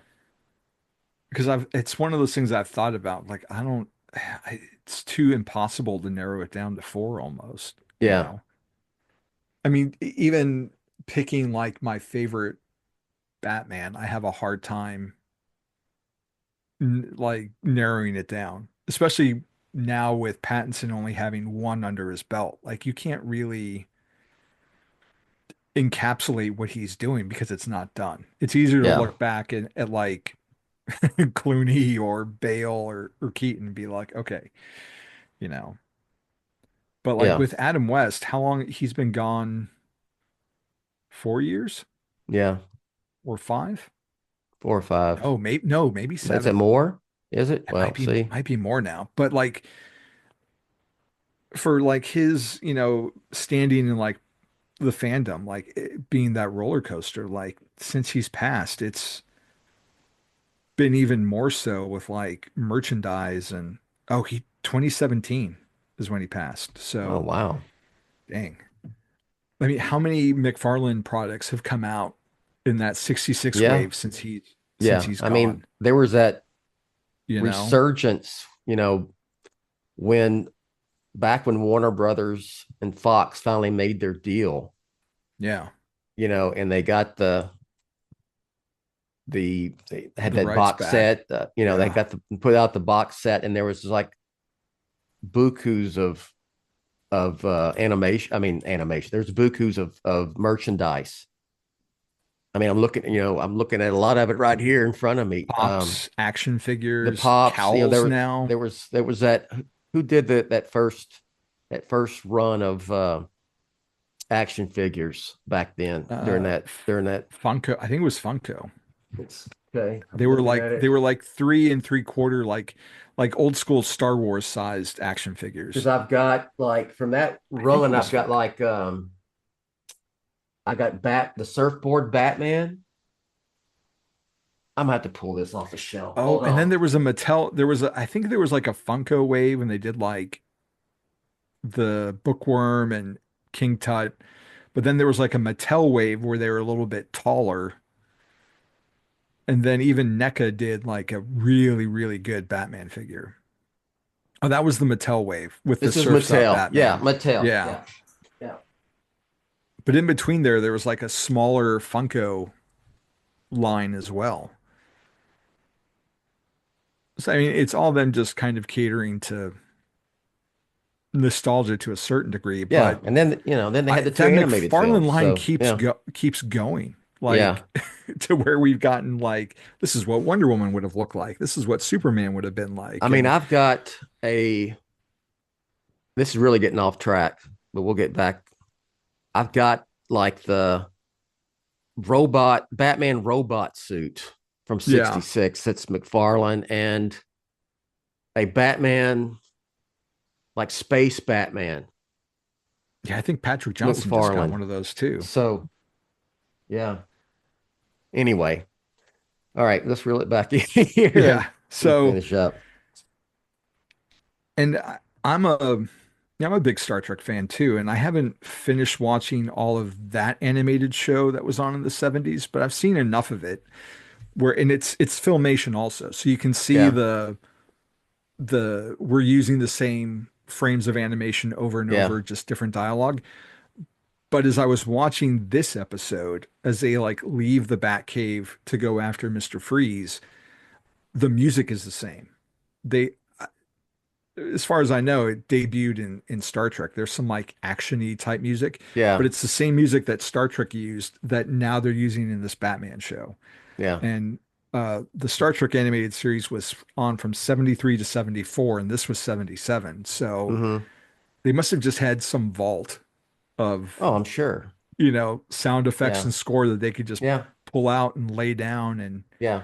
because it's one of those things I've thought about. Like it's too impossible to narrow it down to four almost, you Yeah. know. I mean, even picking like my favorite Batman, I have a hard time like narrowing it down, especially now with Pattinson only having one under his belt. Like you can't really encapsulate what he's doing because it's not done. It's easier to Yeah. look back at like Clooney or Bale or Keaton and be like, okay, you know. But like Yeah. with Adam West, how long he's been gone? 4 years Yeah. or five? 4 or 5. No, maybe Is it 7. more? Is it? It Well, see. might be more now. But like for like his, standing in like the fandom, like being that roller coaster, like since he's passed, it's been even more so with like merchandise and he 2017 is when he passed. Oh, So wow. dang. I mean, how many McFarlane products have come out in that 66 Yeah. wave since Yeah. he's I mean, gone, there was that you know? resurgence, when back when Warner Brothers and Fox finally made their deal, Yeah. and they got they had The that rights box back. set, they Yeah. put out the box set, and there was like bukus of animation. I mean, animation. There's bukus of merchandise. I mean, I'm looking at a lot of it right here in front of me. Pops, action The figures, pops, cowls now. there was that who did that first run of action figures back then during that. Funko. I think it was Funko. It's okay. I'm They were looking at like it. they were like 3 3/4 like old school Star Wars sized action figures. Because I've got like from that I think it run, was I've got Funko. like I got the surfboard Batman. I'm gonna have to pull this off the shelf. Oh, Hold and then on. there was a Mattel. I think there was like a Funko wave when they did like the Bookworm and King Tut. But then there was like a Mattel wave where they were a little bit taller. And then even NECA did like a really, really good Batman figure. Oh, that was the Mattel wave with the This is Surf's Up Mattel. Yeah, Batman. Mattel. Yeah. Yeah. Yeah. But in between there was like a smaller Funko line as well. So I mean, it's all them just kind of catering to nostalgia to a certain degree, Yeah. but And then, then they had the two that animated McFarlane films. line So yeah. keeps going Yeah. like to where we've gotten like this is what Wonder Woman would have looked like. This is what Superman would have been I like. mean, And I've got this is really getting off track, but we'll get back. I've got like the Batman robot suit from yeah, 66. That's McFarlane, and a Batman, like Space Batman, yeah, I think Patrick Johnson just got McFarlane. one of those too. So, yeah. Anyway, all right, let's reel it back in here Yeah. and So, finish up. and I'm a big Star Trek fan too, and I haven't finished watching all of that animated show that was on in the 70s, but I've seen enough of it where and it's filmation also. So you can see Yeah. the we're using the same frames of animation over and Yeah. over, just different dialogue. But as I was watching this episode, as they like leave the Batcave to go after Mr. Freeze, the music is the same. They, as far as I know, it debuted in Star Trek. There's some like action-y type music, Yeah. but it's the same music that Star Trek used that now they're using in this Batman show. Yeah. And the Star Trek animated series was on from 73 to 74, and this was 77. So Hmm. they must have just had some vault of, Oh, I'm sure. sound effects Yeah. and score that they could just Yeah. pull out and lay down. Yeah.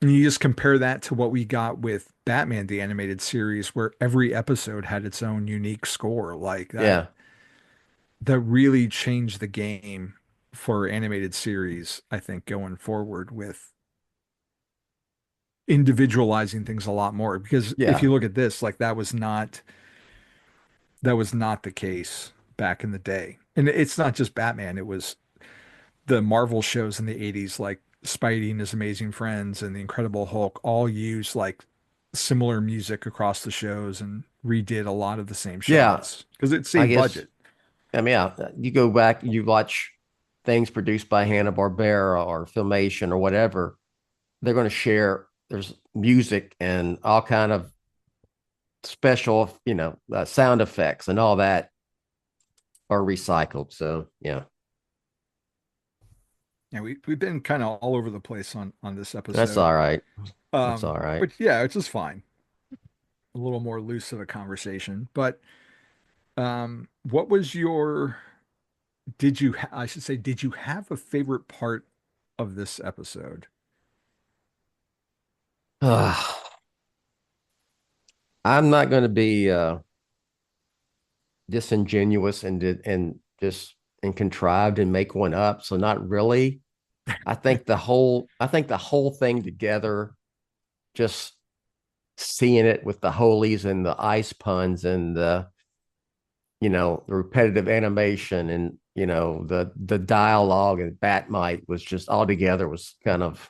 And you just compare that to what we got with Batman, the animated series, where every episode had its own unique score. Like Yeah. that really changed the game for animated series, I think, going forward with individualizing things a lot more. Because if Yeah. you look at this, like that was not the case back in the day. And it's not just Batman, it was the Marvel shows in the 80s, like Spidey and His Amazing Friends and The Incredible Hulk, all used like similar music across the shows and redid a lot of the same Yeah. shots because it I saved guess, budget. I mean, yeah, you go back, you watch things produced by Hanna-Barbera or Filmation or whatever, they're going to share, there's music and all kind of special, sound effects and all that are recycled. So, yeah, Yeah, we've been kind of all over the place on this that's episode. all right. That's all right. But yeah, it's just fine. A little more loose of a conversation. But what was your I should say, did you have a favorite part of this episode? I'm not going to be disingenuous and just and contrived and make one up. So not really. I think the whole thing together, just seeing it with the holies and the ice puns and the repetitive animation and the dialogue and Batmite was just all together was kind of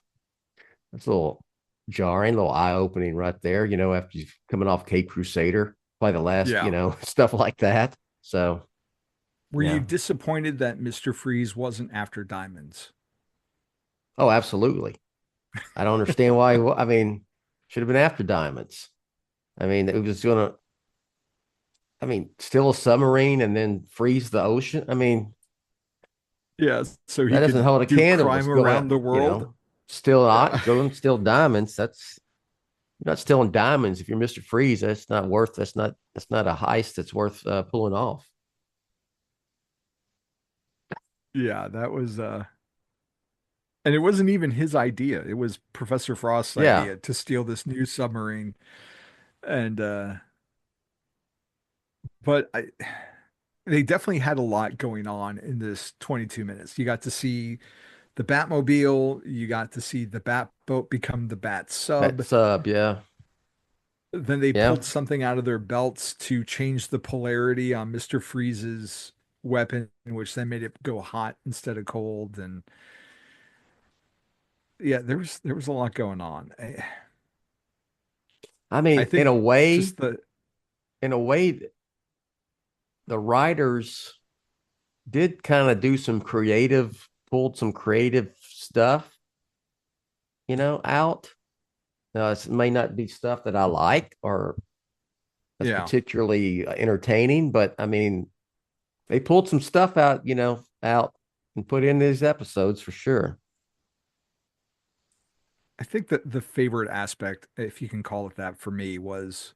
it's a little jarring, a little eye-opening right there, after you've coming off Cape Crusader, probably the last, Yeah. stuff like that. So Were you yeah. disappointed that Mr. Freeze wasn't after diamonds? Oh, absolutely. I don't understand why. I mean, should have been after diamonds. I mean, it was gonna. I mean, steal a submarine and then freeze the ocean. I mean, Yeah, so he that doesn't could hold a do candle. crime Go around out, the world. steal Yeah. go and steal diamonds. You're not stealing diamonds if you're Mr. Freeze. That's not a heist that's worth pulling off. Yeah, that was and it wasn't even his idea. It was Professor Frost's Yeah. idea to steal this new submarine. And but they definitely had a lot going on in this 22 minutes. You got to see the Batmobile, you got to see the Batboat become the Bat That sub. sub, yeah. Then they Yeah. pulled something out of their belts to change the polarity on Mr. Freeze's weapon, which then made it go hot instead of cold. And yeah, there was a lot going on. I I mean, think just in a way, the writers did kind of pulled some creative stuff, out. Now, it may not be stuff that I like or that's yeah, particularly entertaining, but I mean, they pulled some stuff out, out and put in these episodes for sure. I think that the favorite aspect, if you can call it that, for me was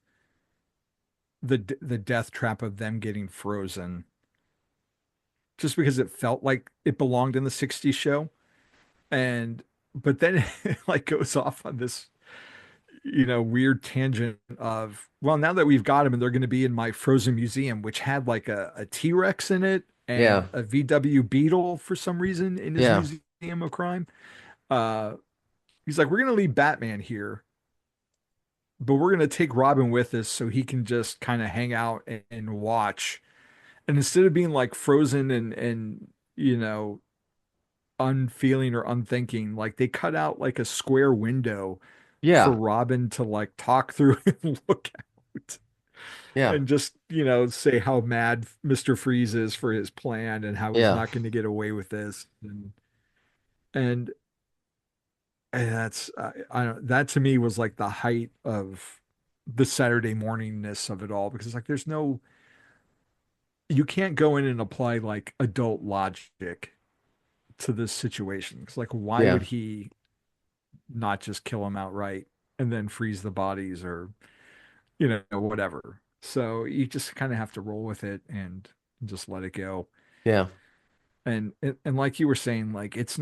the death trap of them getting frozen, just because it felt like it belonged in the 60s show. And but then it like goes off on this, weird tangent of, well, now that we've got them and they're going to be in my frozen museum, which had like a T-Rex in it and Yeah. a VW Beetle for some reason in his Yeah. museum of crime. Uh, he's like, we're going to leave Batman here, but we're going to take Robin with us so he can just kind of hang out and watch. And instead of being like frozen and unfeeling or unthinking, like they cut out like a square window for Yeah. Robin to like talk through and look out Yeah. and just, say how mad Mr. Freeze is for his plan and how he's Yeah. not going to get away with this. And, and that's, I don't, that to me was like the height of the Saturday morningness of it all, because it's like, you can't go in and apply like adult logic to this situation. It's like, why Yeah. would he not just kill him outright and then freeze the bodies or, whatever. So you just kind of have to roll with it and just let it go. Yeah. And like you were saying, like it's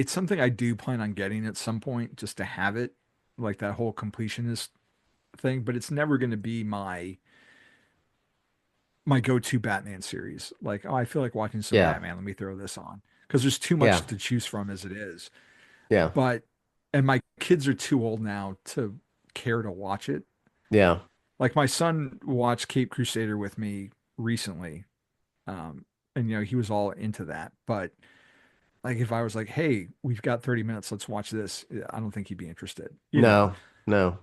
something I do plan on getting at some point just to have it, like that whole completionist thing, but it's never going to be my go-to Batman series. Like, oh, I feel like watching some Yeah. Batman, let me throw this on, because there's too Yeah. much to choose from as it is. Yeah. But and my kids are too old now to care to watch it. Yeah. Like my son watched Cape Crusader with me recently. And he was all into that. But like if I was like, hey, we've got 30 minutes, let's watch this, I don't think he'd be interested. No. No.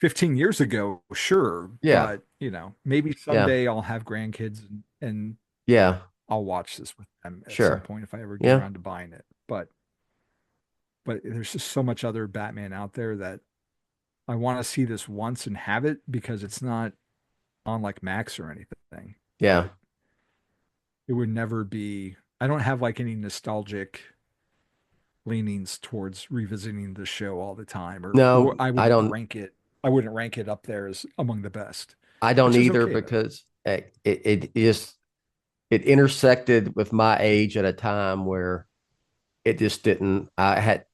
15 years ago, sure. Yeah. But maybe Yeah. someday I'll have grandkids and Yeah. I'll watch this with them at some Sure. point if I ever get Yeah. around to buying it. But there's just so much other Batman out there that I want to see this once and have it, because it's not on like Max or anything. Yeah. But it would never be, I don't have like any nostalgic leanings towards revisiting the show all the time, or No, I I wouldn't don't. rank it. I wouldn't rank it up there as among the best, I don't which is either okay though. because it intersected with my age at a time where it just didn't. I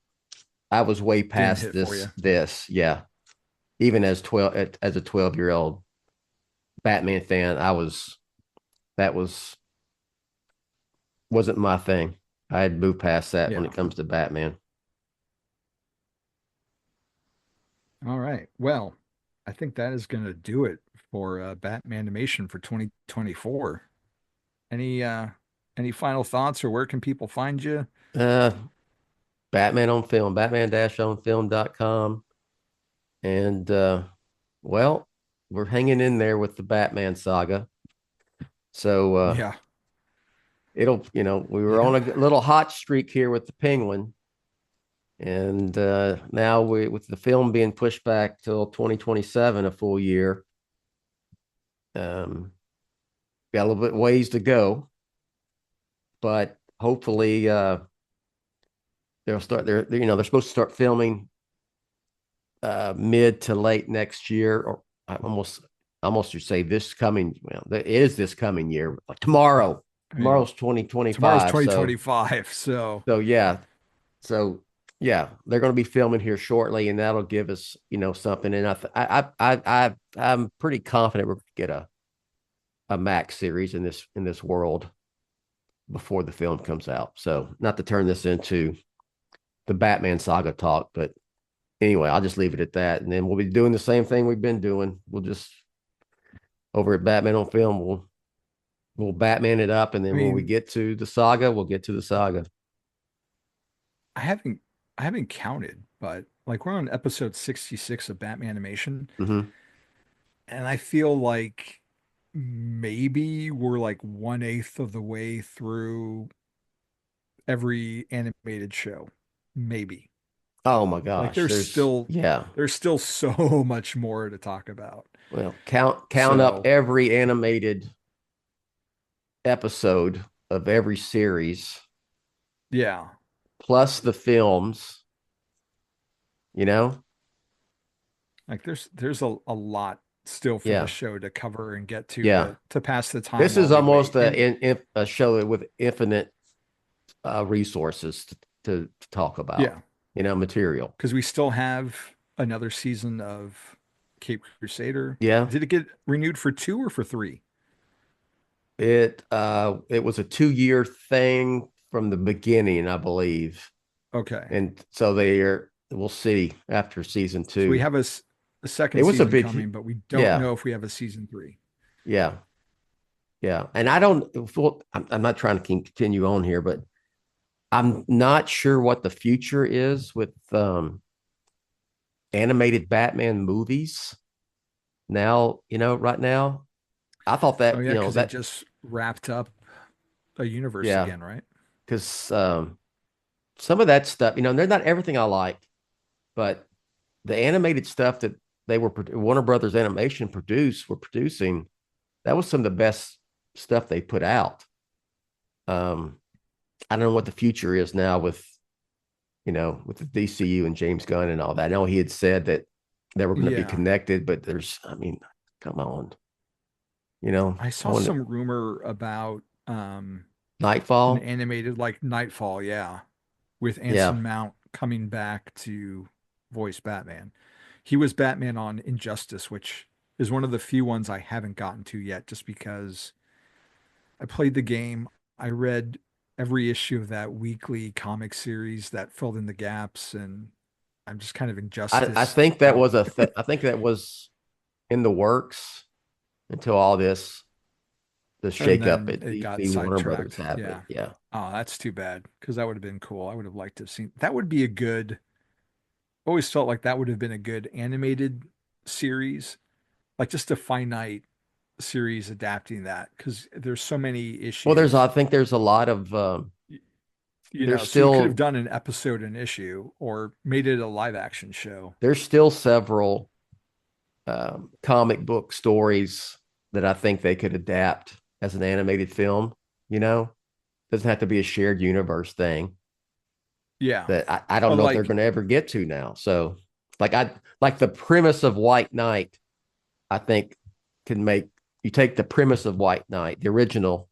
was way Didn't past hit for you. this. Yeah. Even as a 12-year-old Batman fan, that wasn't my thing. I had moved past that when Yeah. it comes to Batman. All right. Well, I think that is going to do it for Batman animation for 2024. Any final thoughts, or where can people find you? Batman on Film, batman-onfilm.com. And well, we're hanging in there with the Batman saga. So Yeah. we were on a little hot streak here with the Penguin. And now with the film being pushed back till 2027, a full year, Got a little bit ways to go, but hopefully they'll start. They're supposed to start filming mid to late next year, or I almost should say this coming. Well, it is this coming year. Like tomorrow. I mean, Tomorrow's 2025. tomorrow's 2025. So yeah. So yeah, they're going to be filming here shortly, and that'll give us, something. And I'm pretty confident we're going to get a Max series in this world before the film comes out. So not to turn this into the Batman saga talk, but anyway, I'll just leave it at that. And then we'll be doing the same thing we've been doing. We'll just over at Batman on Film, we'll Batman it up, and then when we get to the saga, we'll get to the saga. I haven't counted, but like we're on episode 66 of Batmanimation, Mm-hmm. and I feel like maybe we're like 1/8 of the way through every animated show. Maybe. Oh my Like gosh, there's still so much more to talk about. Well, count up every animated episode of every series. Yeah. Plus the films, Like there's a lot still for Yeah. the show to cover and get to Yeah. to pass the time. This while is we almost wait. a show with infinite resources to talk about. Yeah. Material. Because we still have another season of Cape Crusader. Yeah. Did it get renewed for 2 or for 3? It was a 2-year thing from the beginning, I believe. Okay. And so we'll see after season 2. So we have a second It was a season big- coming, but we don't yeah. know if we have a season 3. Yeah. Yeah. And I'm not trying to continue on here, but I'm not sure what the future is with animated Batman movies now, right now. I thought that, Oh yeah, because that it just wrapped up a universe Yeah. again, right? because some of that stuff, they're not everything I like, but the animated stuff that Warner Brothers Animation were producing, that was some of the best stuff they put out. I don't know what the future is now with the DCU and James Gunn and all that. I know he had said that they were going to be connected, but come on. I saw some rumor about Nightfall. an animated like Nightfall, yeah, with Anson Yeah. Mount coming back to voice Batman. He was Batman on Injustice, which is one of the few ones I haven't gotten to yet, just because I played the game. I read every issue of that weekly comic series that filled in the gaps, and I'm just kind of Injustice. I think that out. was I think that was in the works until all the And shakeup then at it got DC Warner Brothers sidetracked. happened. Yeah. Yeah. Oh, that's too bad because that would have been cool. I would have liked to have seen that. Would be a good. Always felt like that would have been a good animated series, like just a finite series adapting that because there's so many issues. Well, I think there's a lot of there's so you could still have done an episode an issue or made it a live action show. there's still several comic book stories that I think they could adapt as an animated film. Doesn't have to be a shared universe thing. Yeah. That I don't know if they're going to ever get to now. So like the premise of White Knight, I think you take the premise of White Knight, the original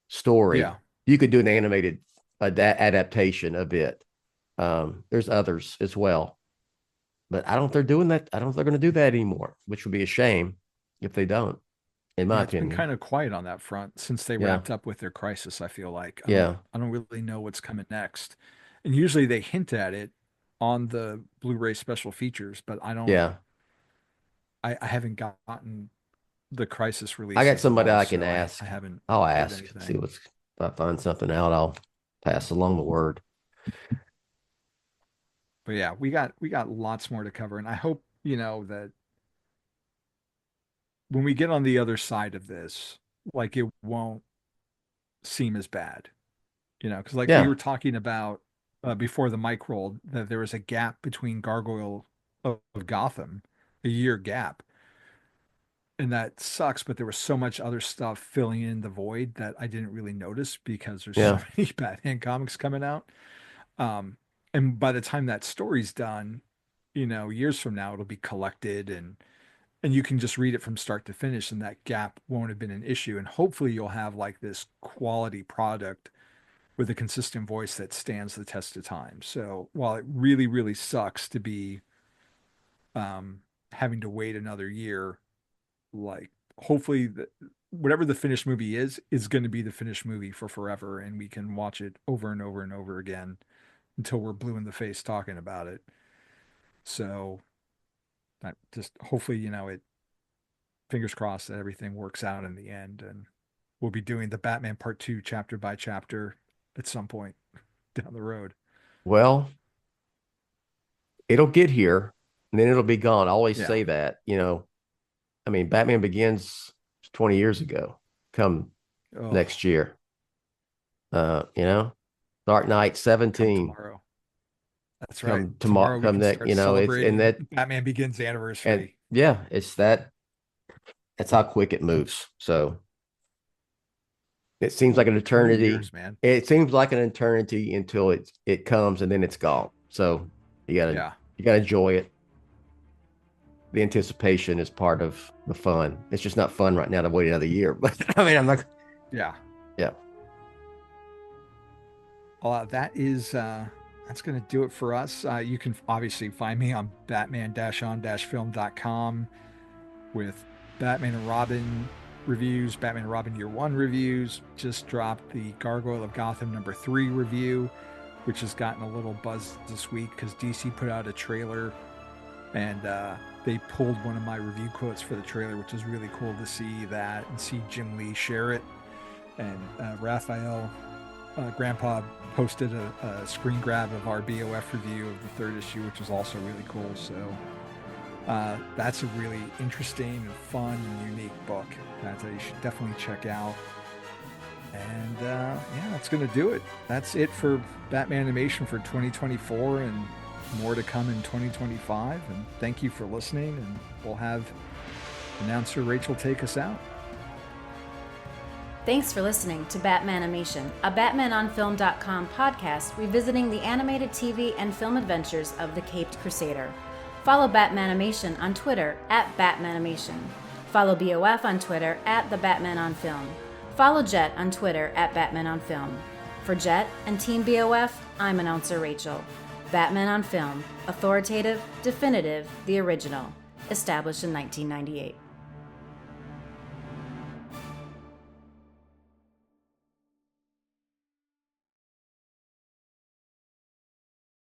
story. Yeah. You could do an animated adaptation of it. There's others as well, but I don't think they're doing that. I don't think they're going to do that anymore, which would be a shame if they don't, in my It's opinion. been kind of quiet on that front since they wrapped up with their crisis. I feel like Yeah. I don't really know what's coming next. And usually they hint at it on the Blu-ray special features, but I don't. Yeah. I haven't gotten the crisis release. I got somebody I can ask. I haven't. I'll heard ask. anything. See if I find something out, I'll pass along the word. But yeah, we got lots more to cover, and I hope that when we get on the other side of this, like it won't seem as bad, because like Yeah. we were talking about before the mic rolled, that there was a gap between Gargoyle of Gotham, a year gap. and that sucks, but there was so much other stuff filling in the void that I didn't really notice because there's so Yeah. many Batman comics coming out. Um, and by the time that story's done, years from now, it'll be collected and you can just read it from start to finish, and that gap won't have been an issue. And hopefully you'll have like this quality product with a consistent voice that stands the test of time. So while it really, really sucks to be having to wait another year, like hopefully whatever the finished movie is going to be the finished movie for forever, and we can watch it over and over and over again until we're blue in the face talking about it. So that just hopefully, it fingers crossed that everything works out in the end, and we'll be doing the Batman Part 2 chapter by chapter at some point down the road. Well, it'll get here and then it'll be gone. I always Yeah. say that, I mean, Batman Begins 20 years ago, come Oh, next year. Dark Knight come 17, tomorrow. That's come right. tomorrow, We come can that, start it's celebrating in that, Batman Begins and anniversary. yeah, that's how quick it moves. So it seems like an 20 eternity. years, man. It seems like an eternity until it comes and then it's gone. So you gotta enjoy it. The anticipation is part of the fun. It's just not fun right now to wait another year. But I mean, I'm not. Yeah. Yeah. That's going to do it for us. You can obviously find me on batman-on-film.com with Batman and Robin reviews, Batman and Robin Year 1 reviews. Just dropped the Gargoyle of Gotham #3 review, which has gotten a little buzz this week because DC put out a trailer and they pulled one of my review quotes for the trailer, which is really cool to see that and see Jim Lee share it. And Raphael Grandpa posted a screen grab of our BOF review of the 3rd issue, which was also really cool. So that's a really interesting and fun and unique book that you should definitely check out. And that's going to do it. That's it for Batman Animation for 2024, and more to come in 2025. And thank you for listening, and we'll have announcer Rachel take us out. Thanks for listening to Batmanimation, a BatmanOnFilm.com podcast revisiting the animated TV and film adventures of the Caped Crusader. Follow Batmanimation on Twitter @Batmanimation. Follow BOF on Twitter @TheBatmanOnFilm. Follow Jett on Twitter @BatmanOnFilm. For Jett and Team BOF, I'm announcer Rachel. Batman on Film, authoritative, definitive, the original, established in 1998.